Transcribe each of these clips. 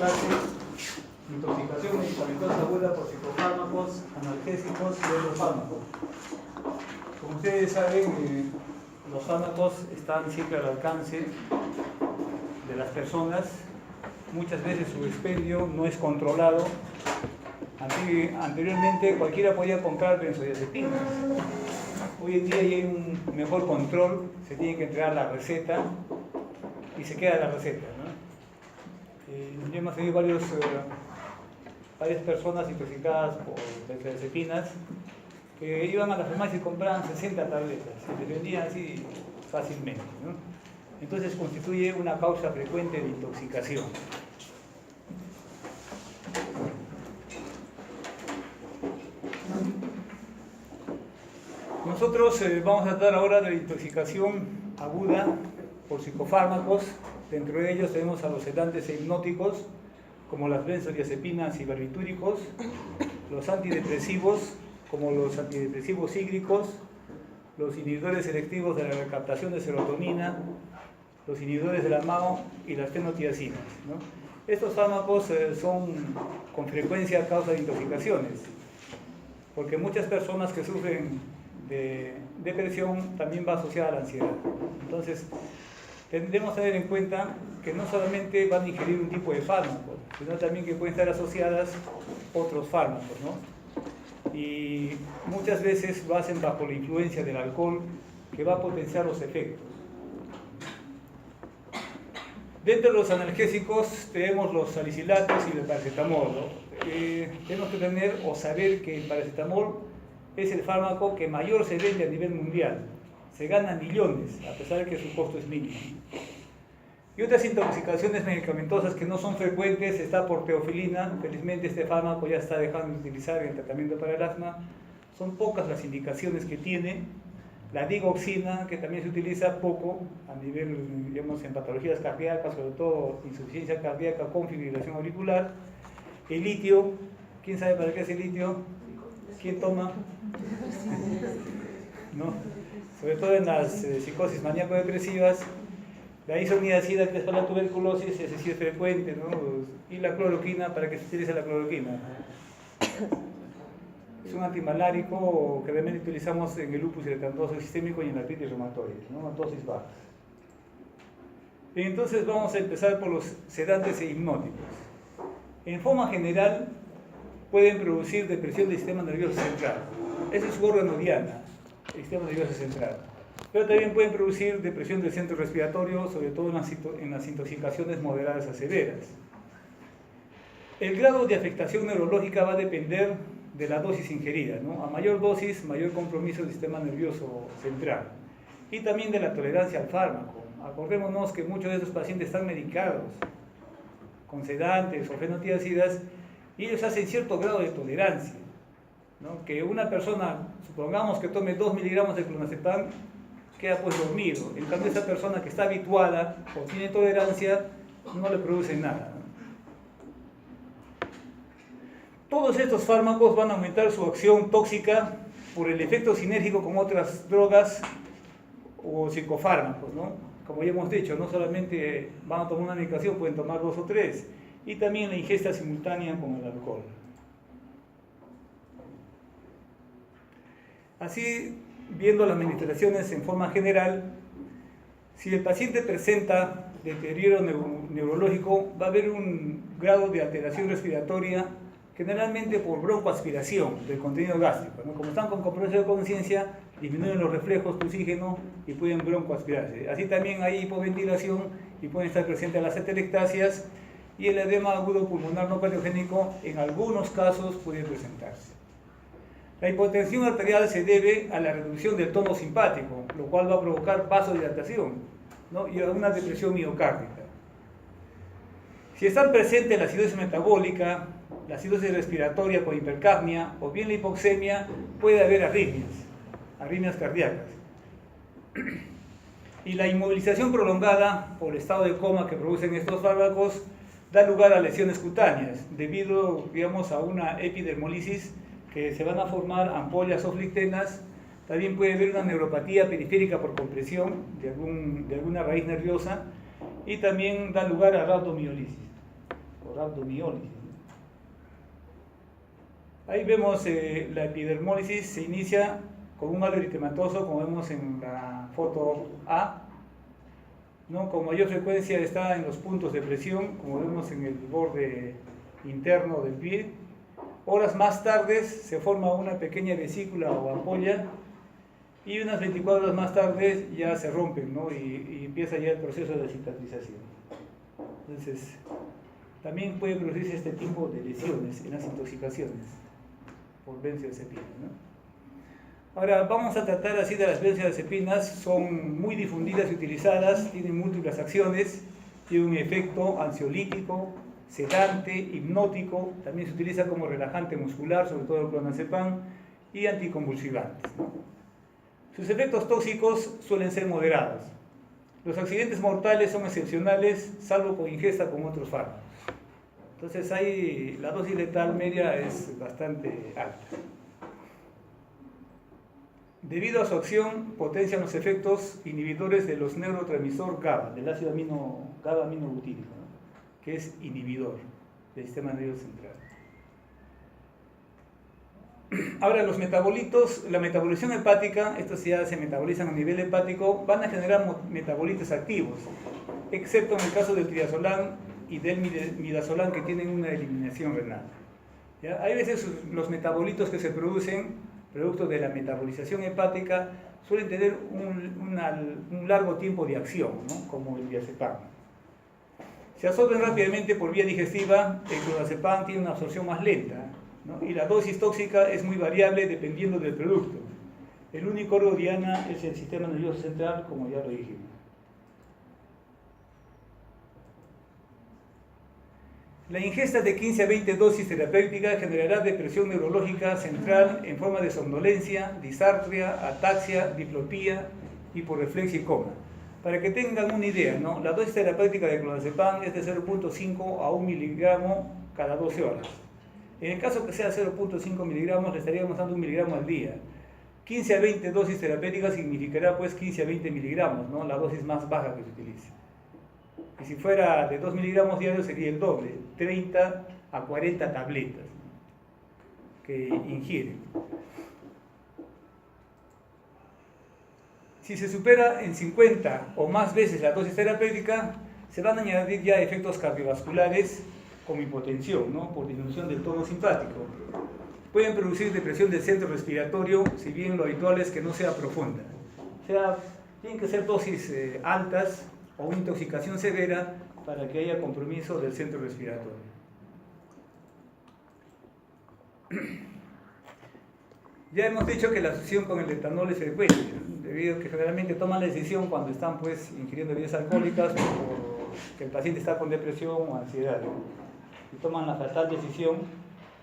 clase intoxicación medicamentosa aguda por psicofármacos, analgésicos y otros fármacos. Como ustedes saben, los fármacos están siempre al alcance de las personas. Muchas veces su expendio no es controlado. Anteriormente cualquiera podía comprar benzodiazepinas. Hoy en día hay un mejor control, se tiene que entregar la receta y se queda la receta, ¿no? Yo hemos tenido varias personas intoxicadas por benzodiazepinas que iban a la farmacia y compraban 60 tabletas, se les vendían así fácilmente, ¿no? Entonces constituye una causa frecuente de intoxicación. Nosotros vamos a tratar ahora de la intoxicación aguda por psicofármacos. Dentro de ellos tenemos a los sedantes e hipnóticos, como las benzodiazepinas y barbitúricos, los antidepresivos, como los antidepresivos cíclicos, los inhibidores selectivos de la recaptación de serotonina, los inhibidores de la MAO y las fenotiazinas, ¿no? Estos fármacos son con frecuencia causa de intoxicaciones, porque muchas personas que sufren de depresión también va asociada a la ansiedad. Entonces, tendremos que tener en cuenta que no solamente van a ingerir un tipo de fármaco, sino también que pueden estar asociadas otros fármacos, ¿no? Y muchas veces lo hacen bajo la influencia del alcohol, que va a potenciar los efectos. Dentro de los analgésicos tenemos los salicilatos y el paracetamol, ¿no? Tenemos que tener o saber que el paracetamol es el fármaco que mayor se vende a nivel mundial. Se gana millones, a pesar de que su costo es mínimo. Y otras intoxicaciones medicamentosas que no son frecuentes está por teofilina. Felizmente este fármaco ya está dejando de utilizar en el tratamiento para el asma. Son pocas las indicaciones que tiene. La digoxina, que también se utiliza poco a nivel, digamos, en patologías cardíacas, sobre todo insuficiencia cardíaca con fibrilación auricular. El litio, ¿quién sabe para qué es el litio? ¿Quién toma? ¿No? Sobre todo en las psicosis maníaco-depresivas. La isoniazida, que es para la tuberculosis, ese sí es frecuente, ¿no? Y la cloroquina, ¿para qué se utiliza la cloroquina? Es un antimalárico que realmente utilizamos en el lupus eritematoso sistémico y en la artritis reumatoide, ¿no? A dosis bajas. Entonces vamos a empezar por los sedantes e hipnóticos. En forma general pueden producir depresión del sistema nervioso central. Ese es su órgano diana, el sistema nervioso central. Pero también pueden producir depresión del centro respiratorio, sobre todo en las intoxicaciones moderadas a severas. El grado de afectación neurológica va a depender de la dosis ingerida, ¿no? A mayor dosis, mayor compromiso del sistema nervioso central. Y también de la tolerancia al fármaco. Acordémonos que muchos de estos pacientes están medicados con sedantes o fenotiazidas y ellos hacen cierto grado de tolerancia, ¿no? Que una persona, supongamos que tome 2 miligramos de clonazepam, queda pues dormido. En cambio, esa persona que está habituada o tiene tolerancia, no le produce nada, ¿no? Todos estos fármacos van a aumentar su acción tóxica por el efecto sinérgico con otras drogas o psicofármacos, ¿no? Como ya hemos dicho, no solamente van a tomar una medicación, pueden tomar 2 o 3, y también la ingesta simultánea con el alcohol. Así, viendo las manifestaciones en forma general, si el paciente presenta deterioro neurológico, va a haber un grado de alteración respiratoria, generalmente por broncoaspiración del contenido gástrico, ¿no? Como están con compromiso de conciencia, disminuyen los reflejos de oxígeno y pueden broncoaspirarse. Así también hay hipoventilación y pueden estar presentes las atelectasias, y el edema agudo pulmonar no cardiogénico en algunos casos puede presentarse. La hipotensión arterial se debe a la reducción del tono simpático, lo cual va a provocar vasodilatación, ¿no? Y a una depresión miocárdica. Si están presentes la acidosis metabólica, la acidosis respiratoria con hipercapnia o bien la hipoxemia, puede haber arritmias cardíacas. Y la inmovilización prolongada por estado de coma que producen estos fármacos da lugar a lesiones cutáneas, debido, digamos, a una epidermolisis que se van a formar ampollas o flictenas. También puede haber una neuropatía periférica por compresión de alguna raíz nerviosa, y también da lugar a rhabdomiolisis. o rhabdomiólisis. Ahí vemos la epidermólisis, se inicia con un halo eritematoso, como vemos en la foto A, ¿no? Con mayor frecuencia está en los puntos de presión, como vemos en el borde interno del pie. Horas más tarde se forma una pequeña vesícula o ampolla y unas 24 horas más tarde ya se rompen, ¿no? y empieza ya el proceso de cicatrización. Entonces, también puede producirse este tipo de lesiones en las intoxicaciones por benzodiazepinas, ¿no? Ahora vamos a tratar así de las benzodiazepinas. Son muy difundidas y utilizadas, tienen múltiples acciones, tienen un efecto ansiolítico, sedante, hipnótico, también se utiliza como relajante muscular, sobre todo el clonazepam, y anticonvulsivantes, ¿no? Sus efectos tóxicos suelen ser moderados. Los accidentes mortales son excepcionales, salvo con ingesta con otros fármacos. Entonces ahí la dosis letal media es bastante alta. Debido a su acción, potencian los efectos inhibidores de los neurotransmisor GABA, del ácido GABA aminobutírico, ¿no? Que es inhibidor del sistema nervioso central. Ahora, los metabolitos, la metabolización hepática, estos ya se metabolizan a nivel hepático, van a generar metabolitos activos, excepto en el caso del triazolán y del midazolam, que tienen una eliminación renal. ¿Ya? Hay veces los metabolitos que se producen, producto de la metabolización hepática, suelen tener un largo tiempo de acción, ¿no? Como el diazepam. Se absorben rápidamente por vía digestiva, el clonazepam tiene una absorción más lenta, ¿no? Y la dosis tóxica es muy variable dependiendo del producto. El único órgano diana es el sistema nervioso central, como ya lo dijimos. La ingesta de 15 a 20 dosis terapéuticas generará depresión neurológica central en forma de somnolencia, disartria, ataxia, diplopía, hiporreflexia y coma. Para que tengan una idea, ¿no? La dosis terapéutica de clonazepam es de 0.5 a 1 miligramo cada 12 horas. En el caso que sea 0.5 miligramos, le estaríamos dando 1 miligramo al día. 15 a 20 dosis terapéuticas significará pues 15 a 20 miligramos, ¿no? La dosis más baja que se utilice. Y si fuera de 2 miligramos diarios sería el doble, 30 a 40 tabletas, ¿no? Que ingieren. Si se supera en 50 o más veces la dosis terapéutica, se van a añadir ya efectos cardiovasculares como hipotensión, ¿no? Por disminución del tono simpático. Pueden producir depresión del centro respiratorio, si bien lo habitual es que no sea profunda. O sea, tienen que ser dosis altas o una intoxicación severa para que haya compromiso del centro respiratorio. Ya hemos dicho que la asociación con el etanol es frecuente, ¿no? Debido a que generalmente toman la decisión cuando están pues ingiriendo bebidas alcohólicas porque el paciente está con depresión o ansiedad, ¿no? Y toman la fatal decisión,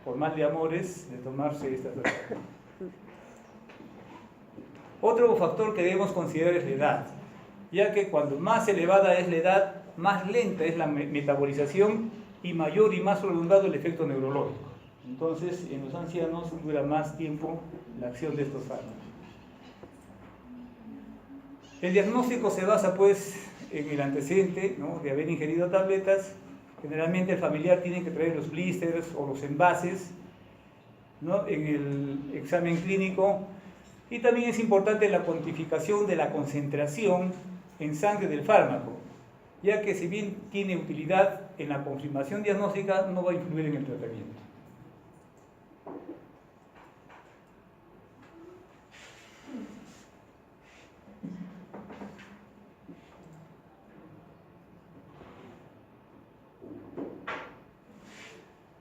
por más de amores, de tomarse estas drogas. Otro factor que debemos considerar es la edad, ya que cuando más elevada es la edad, más lenta es la metabolización y mayor y más prolongado el efecto neurológico. Entonces, en los ancianos dura más tiempo la acción de estos fármacos. El diagnóstico se basa pues en el antecedente, ¿no? De haber ingerido tabletas. Generalmente el familiar tiene que traer los blisters o los envases, ¿no? En el examen clínico. Y también es importante la cuantificación de la concentración en sangre del fármaco, ya que si bien tiene utilidad en la confirmación diagnóstica, no va a influir en el tratamiento.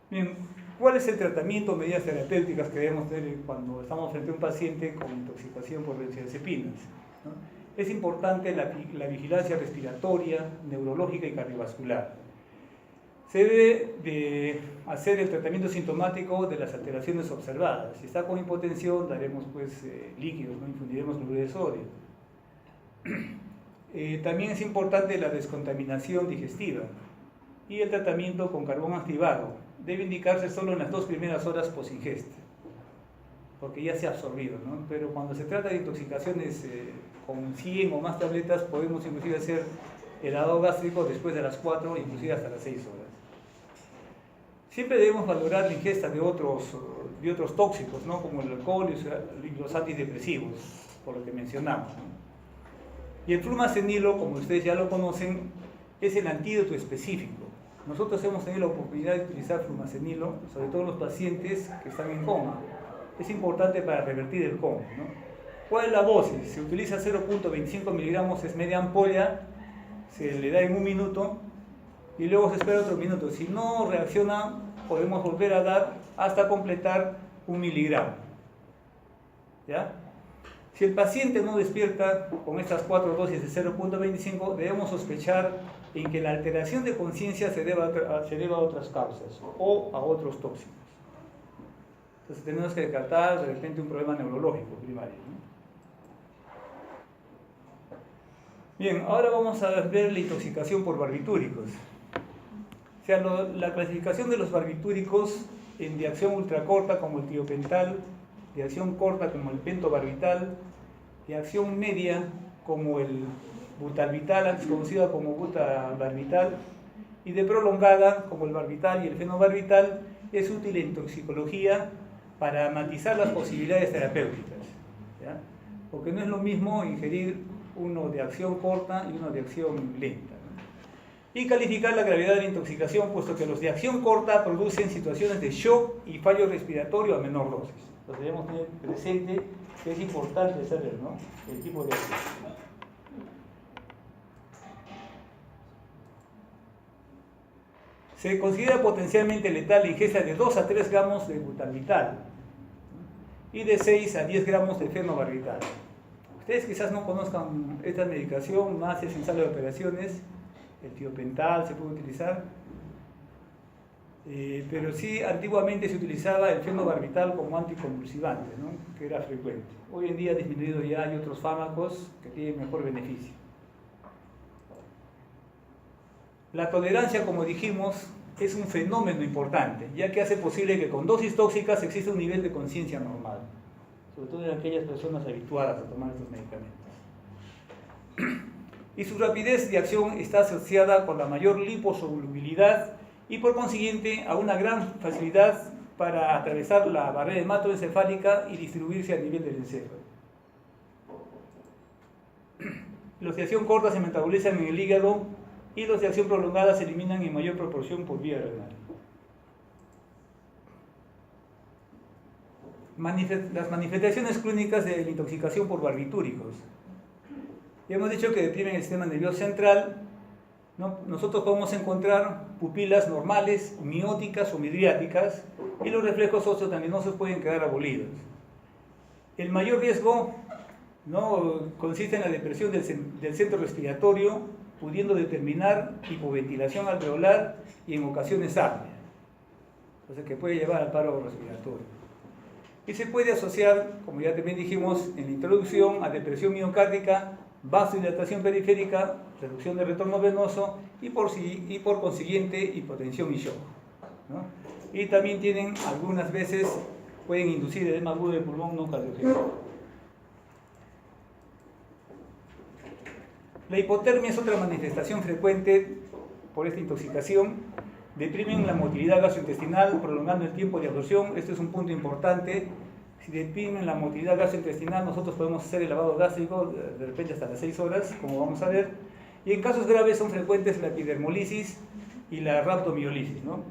Bien, ¿cuál es el tratamiento o medidas terapéuticas que debemos tener cuando estamos frente a un paciente con intoxicación por benzodiazepinas, ¿no? Es importante la vigilancia respiratoria, neurológica y cardiovascular. Se debe de hacer el tratamiento sintomático de las alteraciones observadas. Si está con hipotensión, daremos pues líquidos, ¿no? Infundiremos cloruro de sodio. También es importante la descontaminación digestiva y el tratamiento con carbón activado. Debe indicarse solo en las 2 primeras horas post-ingesta, porque ya se ha absorbido, ¿no? Pero cuando se trata de intoxicaciones con 100 o más tabletas, podemos inclusive hacer el lavado gástrico después de las 4, inclusive hasta las 6 horas. Siempre debemos valorar la ingesta de otros tóxicos, ¿no? Como el alcohol y los antidepresivos, por lo que mencionamos, ¿no? Y el flumacenilo, como ustedes ya lo conocen, es el antídoto específico. Nosotros hemos tenido la oportunidad de utilizar flumacenilo, sobre todo en los pacientes que están en coma. Es importante para revertir el coma, ¿no? ¿Cuál es la dosis? Se utiliza 0.25 miligramos, es media ampolla, se le da en 1 minuto y luego se espera otro minuto. Si no reacciona, podemos volver a dar hasta completar 1 miligramo. ¿Ya? Si el paciente no despierta con estas 4 dosis de 0.25, debemos sospechar en que la alteración de conciencia se deba a otras causas o a otros tóxicos. Entonces tenemos que descartar de repente un problema neurológico primario, ¿no? Bien, ahora vamos a ver la intoxicación por barbitúricos. O sea, la clasificación de los barbitúricos de acción ultracorta como el tiopental, de acción corta como el pentobarbital, de acción media como el butalbital, antes conocido como butabarbital, y de prolongada como el barbital y el fenobarbital, es útil en toxicología para matizar las posibilidades terapéuticas, ¿ya? Porque no es lo mismo ingerir uno de acción corta y uno de acción lenta, ¿no? Y calificar la gravedad de la intoxicación, puesto que los de acción corta producen situaciones de shock y fallo respiratorio a menor dosis. Entonces debemos tener presente que es importante saber, ¿no?, el tipo de acción. Se considera potencialmente letal la ingesta de 2 a 3 gramos de butalbital y de 6 a 10 gramos de fenobarbital. Ustedes quizás no conozcan esta medicación, más es en sala de operaciones, el tiopental se puede utilizar, pero sí antiguamente se utilizaba el fenobarbital como anticonvulsivante, ¿no?, que era frecuente. Hoy en día ha disminuido, ya hay otros fármacos que tienen mejor beneficio. La tolerancia, como dijimos, es un fenómeno importante, ya que hace posible que con dosis tóxicas exista un nivel de conciencia normal, sobre todo en aquellas personas habituadas a tomar estos medicamentos. Y su rapidez de acción está asociada con la mayor liposolubilidad y por consiguiente a una gran facilidad para atravesar la barrera hematoencefálica y distribuirse a nivel del encéfalo. Los de acción corta se metabolizan en el hígado y los de acción prolongada se eliminan en mayor proporción por vía renal. Las manifestaciones clínicas de la intoxicación por barbitúricos. Ya hemos dicho que deprimen el sistema nervioso central, ¿no? Nosotros podemos encontrar pupilas normales, mióticas o midriáticas, y los reflejos osteotaminosos pueden quedar abolidos. El mayor riesgo, ¿no?, consiste en la depresión del centro respiratorio, pudiendo determinar hipoventilación alveolar y en ocasiones apnea, o sea que puede llevar al paro respiratorio. Y se puede asociar, como ya también dijimos en la introducción, a depresión miocárdica, vasodilatación periférica, reducción de retorno venoso y por consiguiente hipotensión y shock, ¿no? Y también tienen, algunas veces, pueden inducir edema agudo del pulmón no cardiogénico. La hipotermia es otra manifestación frecuente por esta intoxicación. Deprimen la motilidad gastrointestinal, prolongando el tiempo de absorción. Este es un punto importante. Si deprimen la motilidad gastrointestinal, nosotros podemos hacer el lavado gástrico de repente hasta las 6 horas, como vamos a ver. Y en casos graves son frecuentes la epidermolisis y la rhabdomiolisis, ¿no?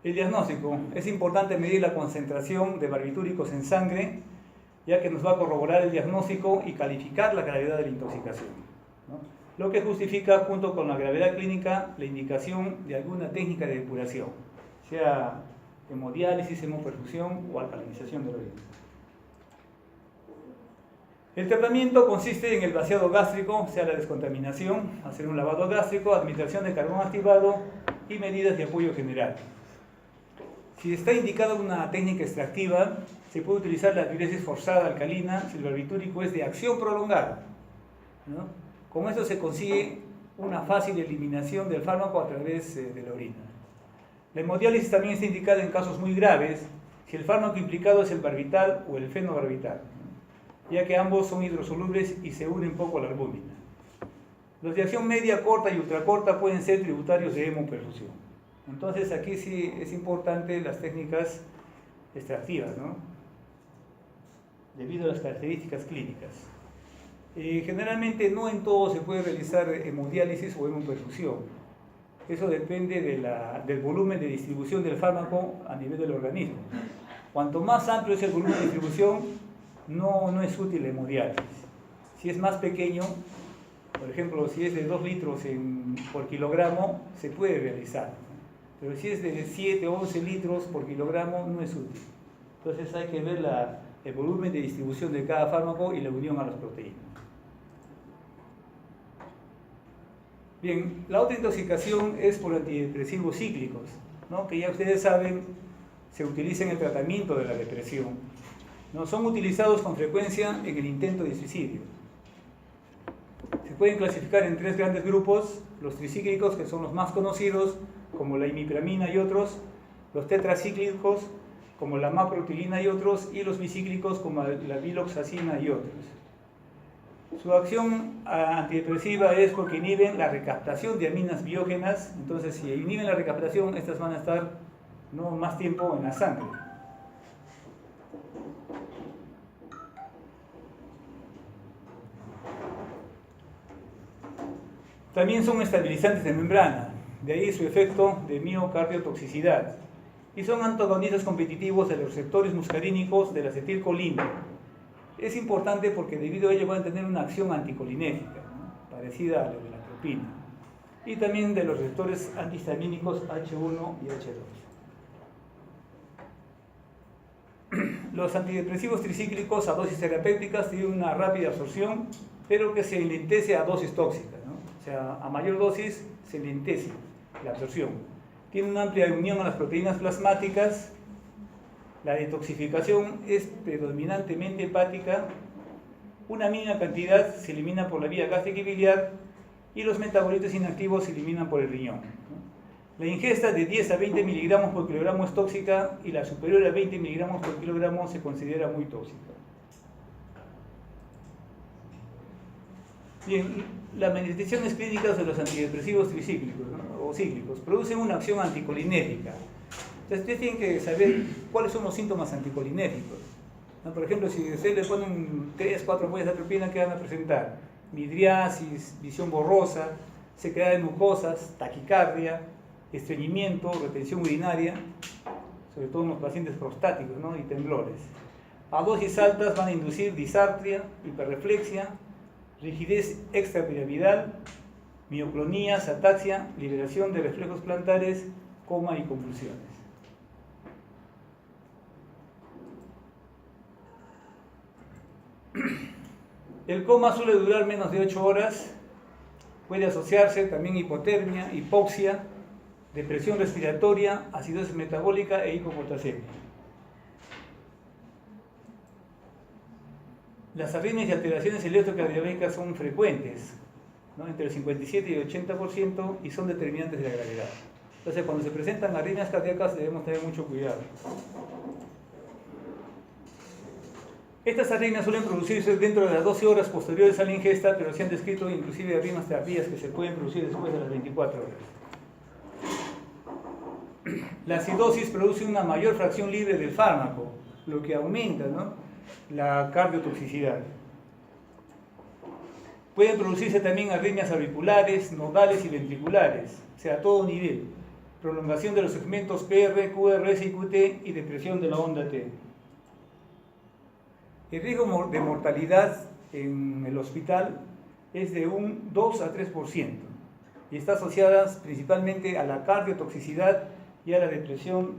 El diagnóstico. Es importante medir la concentración de barbitúricos en sangre, ya que nos va a corroborar el diagnóstico y calificar la gravedad de la intoxicación, ¿no?, lo que justifica, junto con la gravedad clínica, la indicación de alguna técnica de depuración, sea hemodiálisis, hemoperfusión o alcalinización de la orina. El tratamiento consiste en el vaciado gástrico, sea la descontaminación, hacer un lavado gástrico, administración de carbón activado y medidas de apoyo general. Si está indicada una técnica extractiva, se puede utilizar la diuresis forzada alcalina si el barbitúrico es de acción prolongada, ¿no? Con esto se consigue una fácil eliminación del fármaco a través de la orina. La hemodiálisis también está indicada en casos muy graves si el fármaco implicado es el barbital o el fenobarbital, ¿no?, ya que ambos son hidrosolubles y se unen poco a la albúmina. Los de acción media, corta y ultracorta pueden ser tributarios de hemoperfusión. Entonces aquí sí es importante las técnicas extractivas, ¿no? Debido a las características clínicas. Generalmente no en todo se puede realizar hemodiálisis o hemoperfusión. Eso depende del volumen de distribución del fármaco a nivel del organismo. Cuanto más amplio es el volumen de distribución, no es útil la hemodiálisis. Si es más pequeño, por ejemplo, si es de 2 litros por kilogramo, se puede realizar. Pero si es de 7 o 11 litros por kilogramo, no es útil. Entonces hay que ver el volumen de distribución de cada fármaco y la unión a las proteínas. Bien, la otra intoxicación es por antidepresivos cíclicos, ¿no? Que ya ustedes saben, se utiliza en el tratamiento de la depresión, ¿no? Son utilizados con frecuencia en el intento de suicidio. Se pueden clasificar en 3 grandes grupos: los tricíclicos, que son los más conocidos, como la imipramina y otros; los tetracíclicos, como la maprotilina y otros; y los bicíclicos, como la viloxacina y otros. Su acción antidepresiva es porque inhiben la recaptación de aminas biógenas. Entonces, si inhiben la recaptación, estas van a estar más tiempo en la sangre. También son estabilizantes de membrana, de ahí su efecto de miocardiotoxicidad. Y son antagonistas competitivos de los receptores muscarínicos de la acetilcolina. Es importante porque debido a ello van a tener una acción anticolinética, ¿no? Parecida a la de la atropina. Y también de los receptores antihistamínicos H1 y H2. Los antidepresivos tricíclicos a dosis terapéuticas tienen una rápida absorción, pero que se enlentece a dosis tóxicas, ¿no? O sea, a mayor dosis se enlentece la absorción. Tiene una amplia unión a las proteínas plasmáticas. La detoxificación es predominantemente hepática. Una mínima cantidad se elimina por la vía gástrica y biliar, y los metabolitos inactivos se eliminan por el riñón. La ingesta de 10 a 20 miligramos por kilogramo es tóxica, y la superior a 20 miligramos por kilogramo se considera muy tóxica. Bien, las manifestaciones clínicas de los antidepresivos tricíclicos, ¿no? O cíclicos producen una acción anticolinética. Entonces ustedes tienen que saber cuáles son los síntomas anticolinéticos, ¿no? Por ejemplo, si ustedes le ponen 3, 4 ampollas de atropina, ¿qué van a presentar? Midriasis, visión borrosa, sequedad de mucosas, taquicardia, estreñimiento, retención urinaria, sobre todo en los pacientes prostáticos, ¿no? Y temblores. A dosis altas van a inducir disartria, hiperreflexia, rigidez extrapiramidal, mioclonías, ataxia, liberación de reflejos plantares, coma y convulsiones. El coma suele durar menos de 8 horas, puede asociarse también hipotermia, hipoxia, depresión respiratoria, acidosis metabólica e hipopotasemia. Las arritmias y alteraciones electrocardiográficas son frecuentes, ¿no? Entre el 57 y el 80%, y son determinantes de la gravedad. Entonces, cuando se presentan arritmias cardíacas debemos tener mucho cuidado. Estas arritmias suelen producirse dentro de las 12 horas posteriores a la ingesta, pero se han descrito inclusive arritmias tardías que se pueden producir después de las 24 horas. La acidosis produce una mayor fracción libre del fármaco, lo que aumenta, ¿no?, la cardiotoxicidad. Pueden producirse también arritmias auriculares, nodales y ventriculares, o sea, a todo nivel. Prolongación de los segmentos PR, QRS y QT y depresión de la onda T. El riesgo de mortalidad en el hospital es de un 2 a 3% y está asociada principalmente a la cardiotoxicidad y a la depresión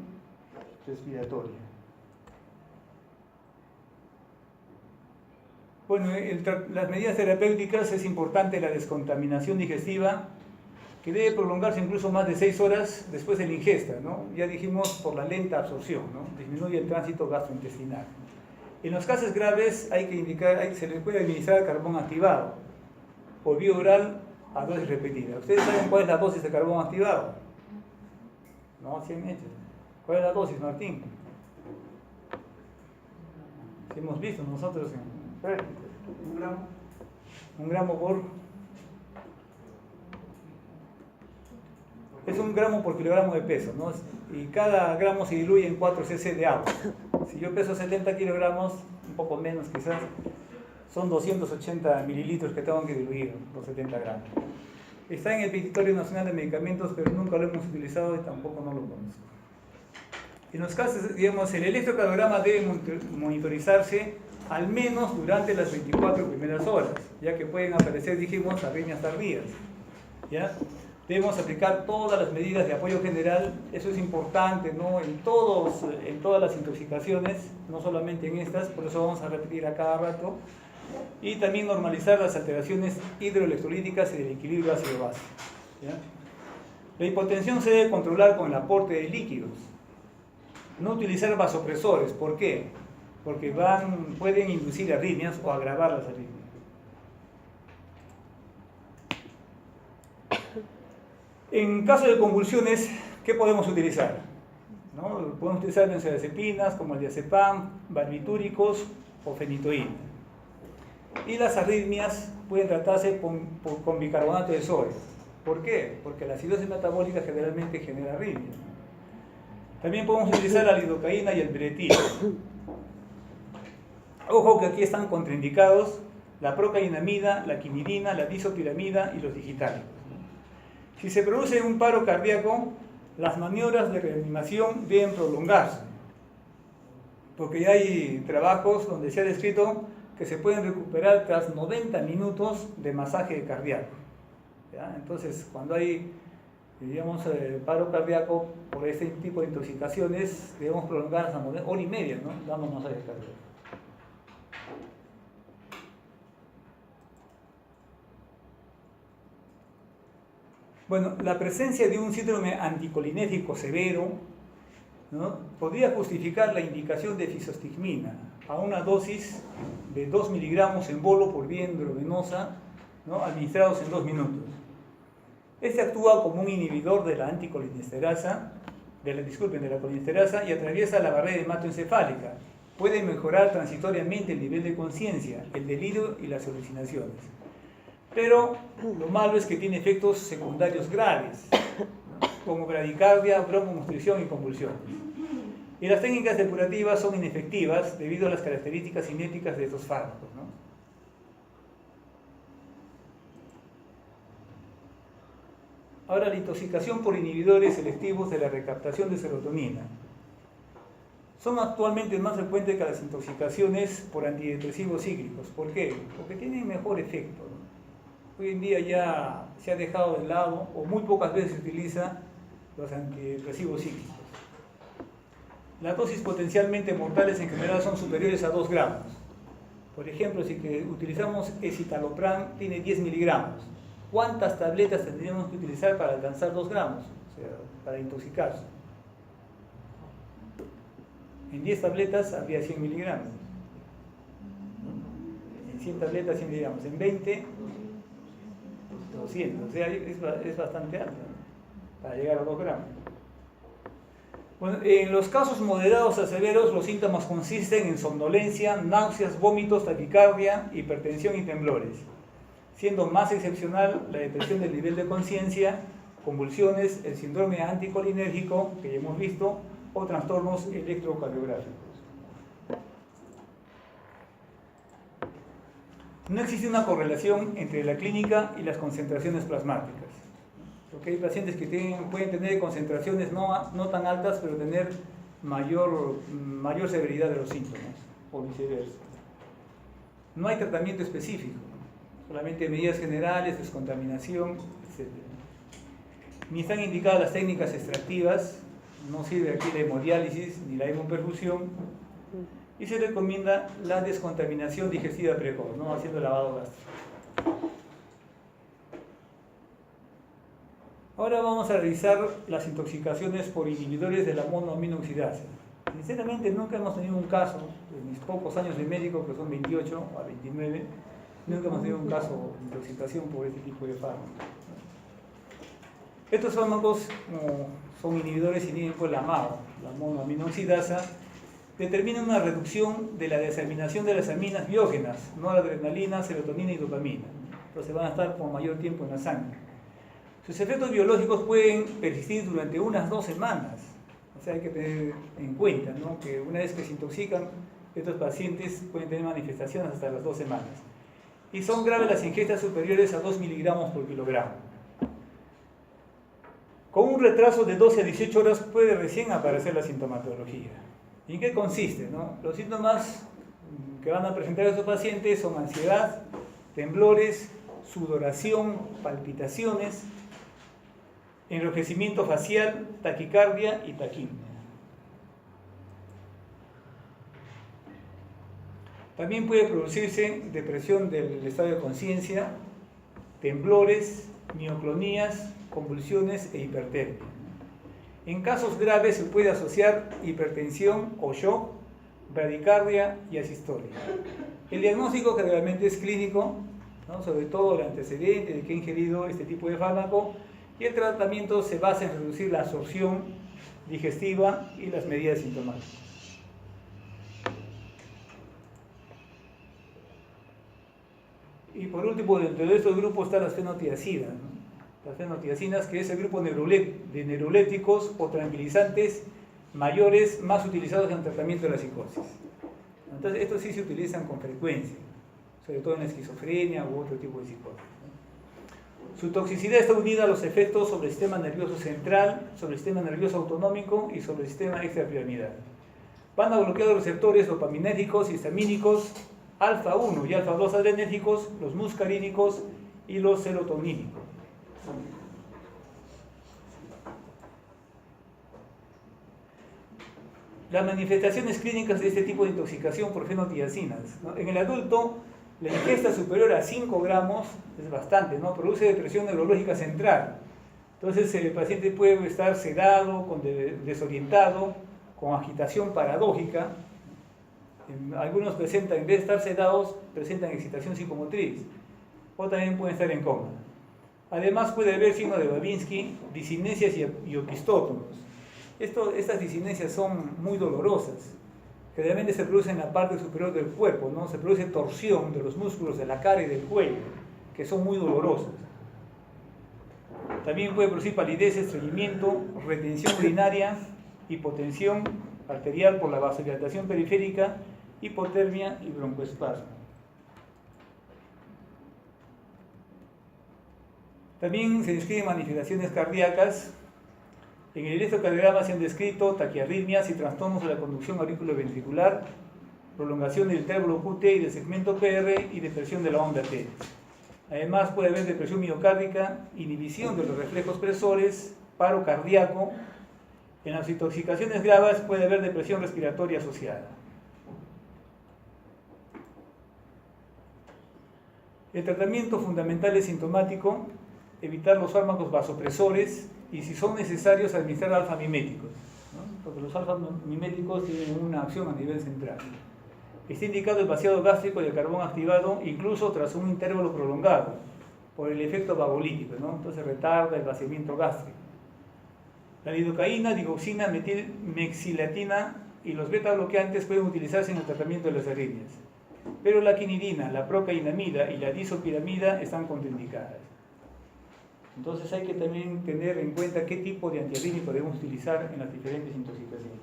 respiratoria. Bueno, las medidas terapéuticas es importante la descontaminación digestiva, que debe prolongarse incluso más de 6 horas después de la ingesta, ¿no? Ya dijimos por la lenta absorción, ¿no? Disminuye el tránsito gastrointestinal. En los casos graves se le puede administrar carbón activado por vía oral a dosis repetida. ¿Ustedes saben cuál es la dosis de carbón activado? No, 100 metros. ¿Cuál es la dosis, Martín? Si hemos visto nosotros en práctica. 1 gramo. 1 gramo por es 1 gramo por kilogramo de peso, ¿no? Y cada gramo se diluye en 4 cc de agua. Si yo peso 70 kilogramos, un poco menos quizás, son 280 mililitros que tengo que diluir, los 70 gramos. Está en el Petitorio Nacional de Medicamentos, pero nunca lo hemos utilizado y tampoco no lo conozco. En los casos, digamos, el electrocardiograma debe monitorizarse al menos durante las 24 primeras horas, ya que pueden aparecer, dijimos, arritmias tardías, ¿ya? Debemos aplicar todas las medidas de apoyo general, eso es importante, ¿no? En todas las intoxicaciones, no solamente en estas, por eso vamos a repetir a cada rato, y también normalizar las alteraciones hidroelectrolíticas y del equilibrio ácido-base, ¿ya? La hipotensión se debe controlar con el aporte de líquidos, no utilizar vasopresores. ¿Por qué? Porque pueden inducir arritmias o agravar las arritmias. En caso de convulsiones, ¿qué podemos utilizar? ¿No? Podemos utilizar benzodiazepinas como el diazepam, barbitúricos o fenitoína. Y las arritmias pueden tratarse con bicarbonato de sodio. ¿Por qué? Porque la acidosis metabólica generalmente genera arritmias. También podemos utilizar la lidocaína y el meretil. Ojo que aquí están contraindicados la procainamida, la quinidina, la disopiramida y los digitálicos. Si se produce un paro cardíaco, las maniobras de reanimación deben prolongarse, porque ya hay trabajos donde se ha descrito que se pueden recuperar tras 90 minutos de masaje cardíaco, ¿ya? Entonces, cuando hay, digamos, paro cardíaco por este tipo de intoxicaciones, debemos prolongar hasta 1 hora y media, ¿no? Dando masaje cardíaco. Bueno, la presencia de un síndrome anticolinérgico severo, ¿no?, podría justificar la indicación de fisostigmina a una dosis de 2 miligramos en bolo por vía endovenosa, ¿no?, administrados en 2 minutos. Este actúa como un inhibidor de la anticolinesterasa, de la colinesterasa, y atraviesa la barrera hematoencefálica. Puede mejorar transitoriamente el nivel de conciencia, el delirio y las alucinaciones. Pero lo malo es que tiene efectos secundarios graves, ¿no?, como bradicardia, broncoconstricción y convulsiones. Y las técnicas depurativas son inefectivas debido a las características cinéticas de estos fármacos, ¿no? Ahora, la intoxicación por inhibidores selectivos de la recaptación de serotonina. Son actualmente más frecuentes que las intoxicaciones por antidepresivos cíclicos. ¿Por qué? Porque tienen mejor efecto, ¿no? Hoy en día ya se ha dejado de lado, o muy pocas veces se utiliza los antidepresivos cíclicos. Las dosis potencialmente mortales en general son superiores a 2 gramos. Por ejemplo, si utilizamos escitalopram, tiene 10 miligramos. ¿Cuántas tabletas tendríamos que utilizar para alcanzar 2 gramos? O sea, para intoxicarse. En 10 tabletas habría 100 miligramos. En 100 tabletas 100 miligramos. En 20, 200. O sea, es bastante alto, ¿no?, para llegar a 2 gramos. Bueno, en los casos moderados a severos, los síntomas consisten en somnolencia, náuseas, vómitos, taquicardia, hipertensión y temblores, siendo más excepcional la depresión del nivel de conciencia, convulsiones, el síndrome anticolinérgico, que ya hemos visto, o trastornos electrocardiográficos. No existe una correlación entre la clínica y las concentraciones plasmáticas, porque hay pacientes que pueden tener concentraciones no tan altas, pero tener mayor severidad de los síntomas, o viceversa. No hay tratamiento específico, solamente medidas generales, descontaminación, etc. Ni están indicadas las técnicas extractivas, no sirve aquí la hemodiálisis ni la hemoperfusión, y se recomienda la descontaminación digestiva precoz, ¿no?, haciendo lavado gástrico. Ahora vamos a revisar las intoxicaciones por inhibidores de la monoaminoxidasa. Sinceramente nunca hemos tenido un caso, en mis pocos años de médico, que son 28 a 29, nunca hemos tenido un caso de intoxicación por este tipo de fármacos. Estos fármacos, como son inhibidores, inhiben por la MAO, la monoaminoxidasa, determinan una reducción de la desaminación de las aminas biógenas, noradrenalina, serotonina y dopamina. Entonces van a estar por mayor tiempo en la sangre. Sus efectos biológicos pueden persistir durante unas 2 semanas. O sea, hay que tener en cuenta, ¿no?, que una vez que se intoxican, estos pacientes pueden tener manifestaciones hasta las 2 semanas. Y son graves las ingestas superiores a 2 miligramos por kilogramo. Con un retraso de 12 a 18 horas puede recién aparecer la sintomatología. ¿Y en qué consiste, no? Los síntomas que van a presentar estos pacientes son ansiedad, temblores, sudoración, palpitaciones, enrojecimiento facial, taquicardia y taquimia. También puede producirse depresión del estado de conciencia, temblores, mioclonías, convulsiones e hipertermia. En casos graves se puede asociar hipertensión o shock, bradicardia y asistolia. El diagnóstico generalmente es clínico, ¿no?, sobre todo el antecedente de que ha ingerido este tipo de fármaco, y el tratamiento se basa en reducir la absorción digestiva y las medidas sintomáticas. Y por último, dentro de estos grupos están las fenotiacinas, ¿no? Las fenotiacinas, que es el grupo de neurolépticos o tranquilizantes mayores más utilizados en el tratamiento de la psicosis. Entonces, estos sí se utilizan con frecuencia, sobre todo en la esquizofrenia u otro tipo de psicosis. Su toxicidad está unida a los efectos sobre el sistema nervioso central, sobre el sistema nervioso autonómico y sobre el sistema extrapiramidal. Van a bloquear los receptores dopaminérgicos y histamínicos, alfa 1 y alfa 2 adrenérgicos, los muscarínicos y los serotonínicos. Las manifestaciones clínicas de este tipo de intoxicación por fenotiacinas, ¿no? En el adulto, la ingesta superior a 5 gramos es bastante, ¿no? Produce depresión neurológica central. Entonces el paciente puede estar sedado, desorientado, con agitación paradójica. Algunos presentan, en vez de estar sedados, presentan excitación psicomotriz, o también pueden estar en coma. Además puede haber signos de Babinski, disinencias y opistótomos. Estas disinencias son muy dolorosas. Generalmente se producen en la parte superior del cuerpo, ¿no? Se produce torsión de los músculos de la cara y del cuello, que son muy dolorosas. También puede producir palidez, estreñimiento, retención urinaria, hipotensión arterial por la vasodilatación periférica, hipotermia y broncoespasmo. También se describen manifestaciones cardíacas. En el electrocardiograma se han descrito taquiarritmias y trastornos de la conducción auriculoventricular, prolongación del trébulo QT y del segmento PR y depresión de la onda T. Además puede haber depresión miocárdica, inhibición de los reflejos presores, paro cardíaco. En las intoxicaciones graves puede haber depresión respiratoria asociada. El tratamiento fundamental es sintomático, evitar los fármacos vasopresores y, si son necesarios, administrar alfa-miméticos, ¿no? Porque los alfa-miméticos tienen una acción a nivel central. Está indicado el vaciado gástrico y el carbón activado, incluso tras un intervalo prolongado, por el efecto vagolítico, ¿no? Entonces retarda el vaciamiento gástrico. La lidocaína, digoxina, mexilatina y los beta-bloqueantes pueden utilizarse en el tratamiento de las arritmias, pero la quinidina, la procainamida y la disopiramida están contraindicadas. Entonces hay que también tener en cuenta qué tipo de antiarrítmico podemos utilizar en las diferentes intoxicaciones.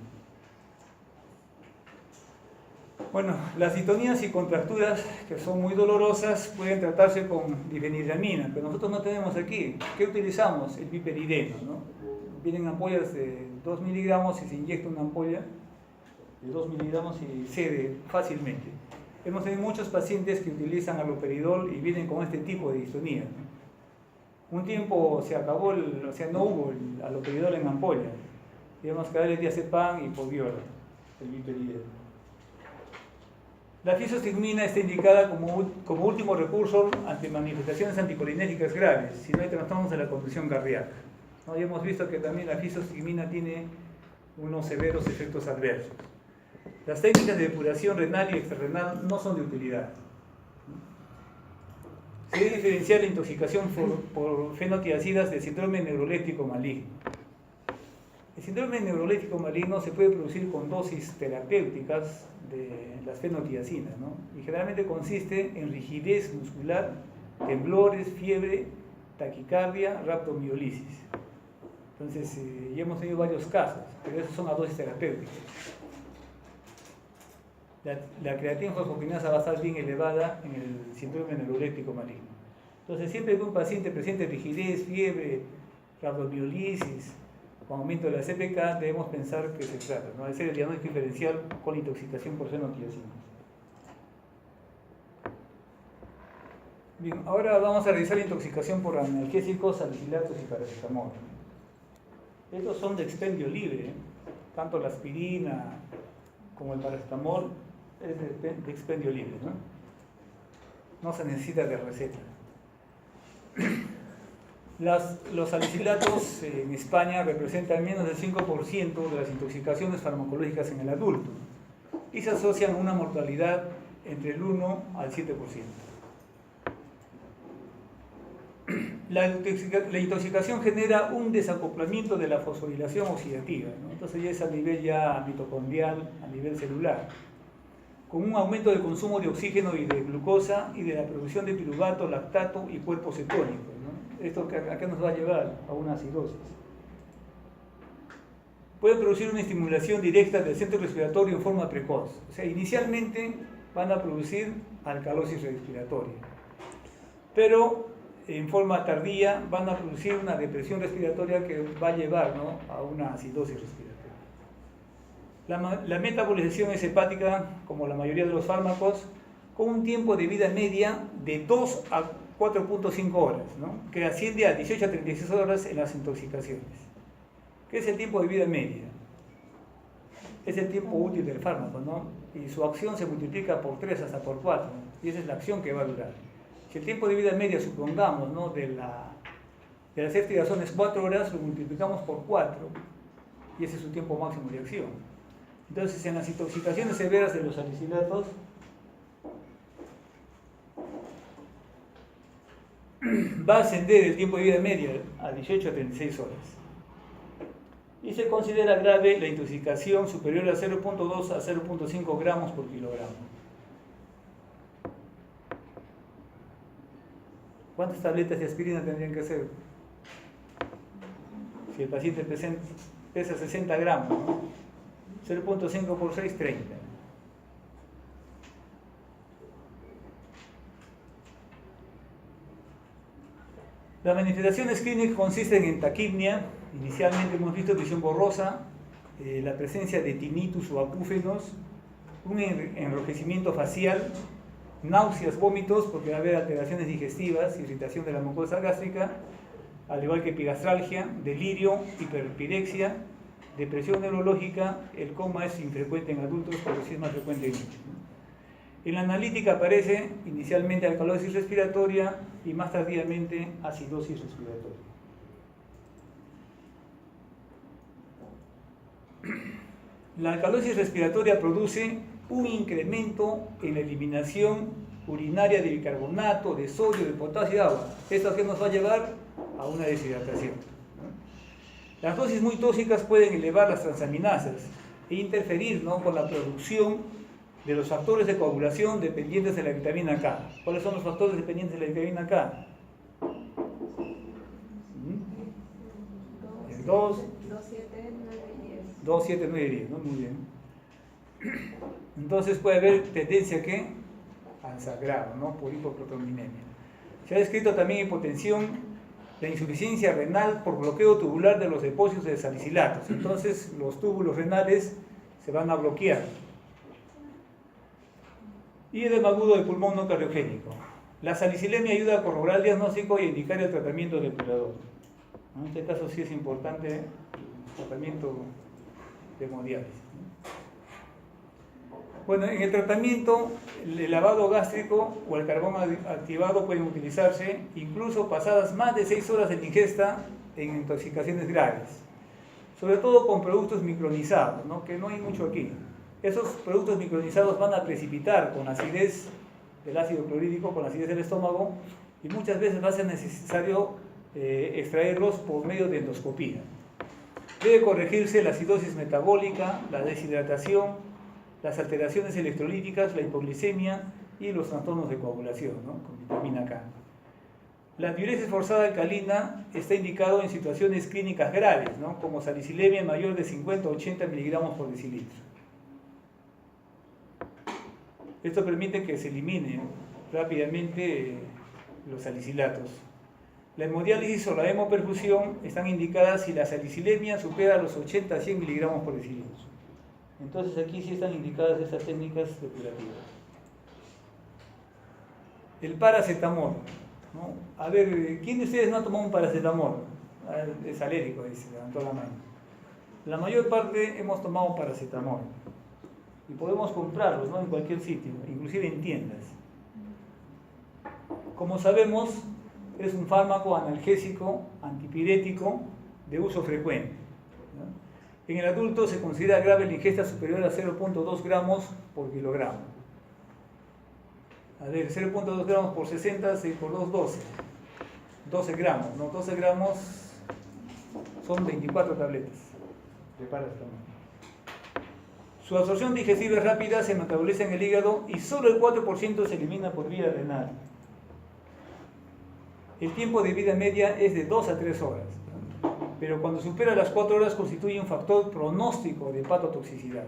Bueno, las ditonías y contracturas, que son muy dolorosas, pueden tratarse con difenhidramina, pero nosotros no tenemos aquí. ¿Qué utilizamos? El piperideno, ¿no? Vienen ampollas de 2 miligramos y se inyecta una ampolla de 2 miligramos y cede fácilmente. Hemos tenido muchos pacientes que utilizan aloperidol y vienen con este tipo de distonía. Un tiempo se acabó, no hubo el aloperidol en ampolla. Digamos que darle diazepam y poviola, el piperideno. La fisostigmina está indicada como último recurso ante manifestaciones anticolinérgicas graves, si no hay trastornos de la conducción cardíaca, ¿no? Ya hemos visto que también la fisostigmina tiene unos severos efectos adversos. Las técnicas de depuración renal y extrarrenal no son de utilidad. Se debe diferenciar la intoxicación por fenotiacidas del síndrome neuroléptico maligno. El síndrome neuroléptico maligno se puede producir con dosis terapéuticas de las fenotiacinas, ¿no? Y generalmente consiste en rigidez muscular, temblores, fiebre taquicardia, rhabdomiolisis. Entonces, ya hemos tenido varios casos, pero esos son a dosis terapéuticas. La creatina fosfokinasa va a estar bien elevada en el síndrome neuroléptico maligno. Entonces, siempre que un paciente presente rigidez, fiebre, rhabdomiolisis o aumento de la CPK, debemos pensar que se trata, ¿no?, de ser el diagnóstico diferencial con intoxicación por fenotiacinas. Bien, ahora vamos a revisar la intoxicación por analgésicos, salicilatos y paracetamol. Estos son de expendio libre, tanto la aspirina como el paracetamol es de expendio libre, ¿no? No se necesita de receta. Los salicilatos en España representan menos del 5% de las intoxicaciones farmacológicas en el adulto y se asocian a una mortalidad entre el 1 al 7%. La intoxicación genera un desacoplamiento de la fosforilación oxidativa, ¿no? Entonces ya es a nivel ya mitocondrial, a nivel celular, con un aumento del consumo de oxígeno y de glucosa y de la producción de piruvato, lactato y cuerpos cetónicos, ¿no? ¿Esto a qué nos va a llevar? A una acidosis. Puede producir una estimulación directa del centro respiratorio en forma precoz. O sea, inicialmente van a producir alcalosis respiratoria, pero en forma tardía van a producir una depresión respiratoria que va a llevar, ¿no?, a una acidosis respiratoria. La metabolización es hepática, como la mayoría de los fármacos, con un tiempo de vida media de 2 a 4.5 horas, ¿no?, que asciende a 18 a 36 horas en las intoxicaciones. ¿Qué es el tiempo de vida media? Es el tiempo útil del fármaco, ¿no?, y su acción se multiplica por 3 hasta por 4, y esa es la acción que va a durar. Si el tiempo de vida media, supongamos, ¿no?, de la ceftriaxona es 4 horas, lo multiplicamos por 4 y ese es su tiempo máximo de acción. Entonces, en las intoxicaciones severas de los salicilatos, va a ascender el tiempo de vida media a 18 a 36 horas. Y se considera grave la intoxicación superior a 0.2 a 0.5 gramos por kilogramo. ¿Cuántas tabletas de aspirina tendrían que hacer? Si el paciente pesa 60 gramos, ¿no? 0.5 por 6, 30. Las manifestaciones clínicas consisten en taquipnia, inicialmente hemos visto visión borrosa, la presencia de tinnitus o acúfenos, un enrojecimiento facial, náuseas, vómitos, porque va a haber alteraciones digestivas, irritación de la mucosa gástrica, al igual que epigastralgia, delirio, hiperpirexia, depresión neurológica. El coma es infrecuente en adultos, pero sí es más frecuente en niños. En la analítica aparece inicialmente alcalosis respiratoria y más tardíamente acidosis respiratoria. La alcalosis respiratoria produce un incremento en la eliminación urinaria de bicarbonato, de sodio, de potasio y de agua. ¿Esto a qué nos va a llevar? A una deshidratación. Las dosis muy tóxicas pueden elevar las transaminasas e interferir, ¿no?, con la producción de los factores de coagulación dependientes de la vitamina K. ¿Cuáles son los factores dependientes de la vitamina K? El 2, 7, 9 y 10. 2, 7, 9 y 10, ¿no? Muy bien. Entonces puede haber tendencia al sangrado, ¿no?, por hipoproteinemia. Se ha descrito también hipotensión, la insuficiencia renal por bloqueo tubular de los depósitos de salicilatos. Entonces los túbulos renales se van a bloquear. Y edema agudo del pulmón no cardiogénico. La salicilemia ayuda a corroborar el diagnóstico y a indicar el tratamiento depurador. En este caso sí es importante el tratamiento de hemodiálisis. Bueno, en el tratamiento, el lavado gástrico o el carbón activado pueden utilizarse incluso pasadas más de 6 horas de la ingesta en intoxicaciones graves, sobre todo con productos micronizados, ¿no?, que no hay mucho aquí. Esos productos micronizados van a precipitar con acidez del ácido clorhídrico, con acidez del estómago, y muchas veces va a ser necesario extraerlos por medio de endoscopía. Debe corregirse la acidosis metabólica, la deshidratación, las alteraciones electrolíticas, la hipoglicemia y los trastornos de coagulación, ¿no?, con vitamina K. La diuresis forzada alcalina está indicado en situaciones clínicas graves, ¿no? Como salicilemia mayor de 50 a 80 miligramos por decilitro. Esto permite que se eliminen rápidamente los salicilatos. La hemodiálisis o la hemoperfusión están indicadas si la salicilemia supera los 80 a 100 miligramos por decilitro. Entonces aquí sí están indicadas estas técnicas depurativas. El paracetamol, ¿no? A ver, ¿quién de ustedes no ha tomado un paracetamol? Es alérgico, dice, levantó la mano. La mayor parte hemos tomado paracetamol. Y podemos comprarlos, ¿no? En cualquier sitio, inclusive en tiendas. Como sabemos, es un fármaco analgésico, antipirético, de uso frecuente, ¿no? En el adulto se considera grave la ingesta superior a 0.2 gramos por kilogramo. A ver, 0.2 gramos por 60, 6 por 2, 12. 12 gramos, ¿no? 12 gramos son 24 tabletas de paracetamol. Su absorción digestiva es rápida, se metaboliza en el hígado y solo el 4% se elimina por vía renal. El tiempo de vida media es de 2 a 3 horas, pero cuando supera las 4 horas constituye un factor pronóstico de hepatotoxicidad.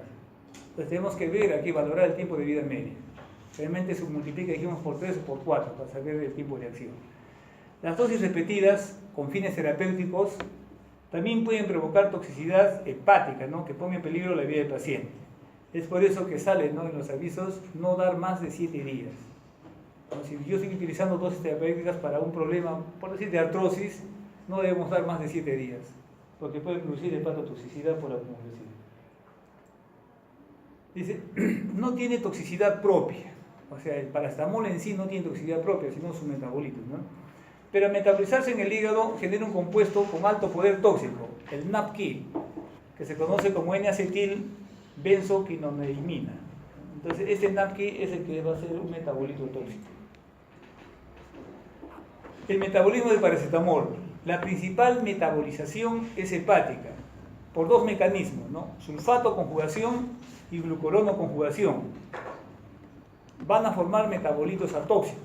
Entonces tenemos que ver aquí, valorar el tiempo de vida media. Realmente se multiplica, dijimos, por 3 o por 4 para saber el tiempo de acción. Las dosis repetidas con fines terapéuticos también pueden provocar toxicidad hepática, ¿no? Que ponga en peligro la vida del paciente. Es por eso que sale, ¿no? En los avisos no dar más de 7 días. ¿No? Si yo estoy utilizando dosis terapéuticas para un problema, por decir, de artrosis, no debemos dar más de 7 días, porque puede producir hepatotoxicidad por acumulación. Dice, no tiene toxicidad propia, o sea, el paracetamol en sí no tiene toxicidad propia, sino sus metabolitos, ¿no? Pero al metabolizarse en el hígado genera un compuesto con alto poder tóxico, el NAPQI, que se conoce como N-acetil benzoquinoneimina. Entonces, este NAPQI es el que va a ser un metabolito tóxico. El metabolismo del paracetamol. La principal metabolización es hepática, por dos mecanismos, ¿no? Sulfato-conjugación y glucurono-conjugación. Van a formar metabolitos atóxicos,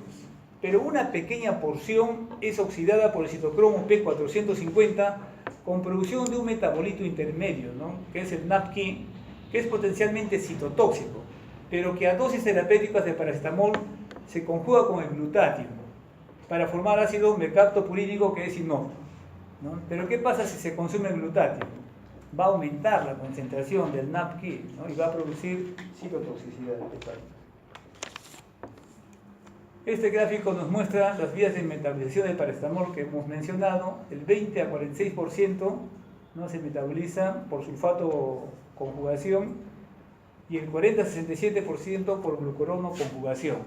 pero una pequeña porción es oxidada por el citocromo P450 con producción de un metabolito intermedio, ¿no? Que es el NAPQI, que es potencialmente citotóxico, pero que a dosis terapéuticas de paracetamol se conjuga con el glutatión para formar ácido mercaptopurínico que es inocuo, ¿no? Pero ¿qué pasa si se consume el glutatión? Va a aumentar la concentración del NAPQI, ¿no? Y va a producir citotoxicidad. Este gráfico nos muestra las vías de metabolización del paracetamol que hemos mencionado. El 20 a 46%, ¿no? Se metaboliza por sulfato conjugación y el 40 a 67% por glucurono conjugación.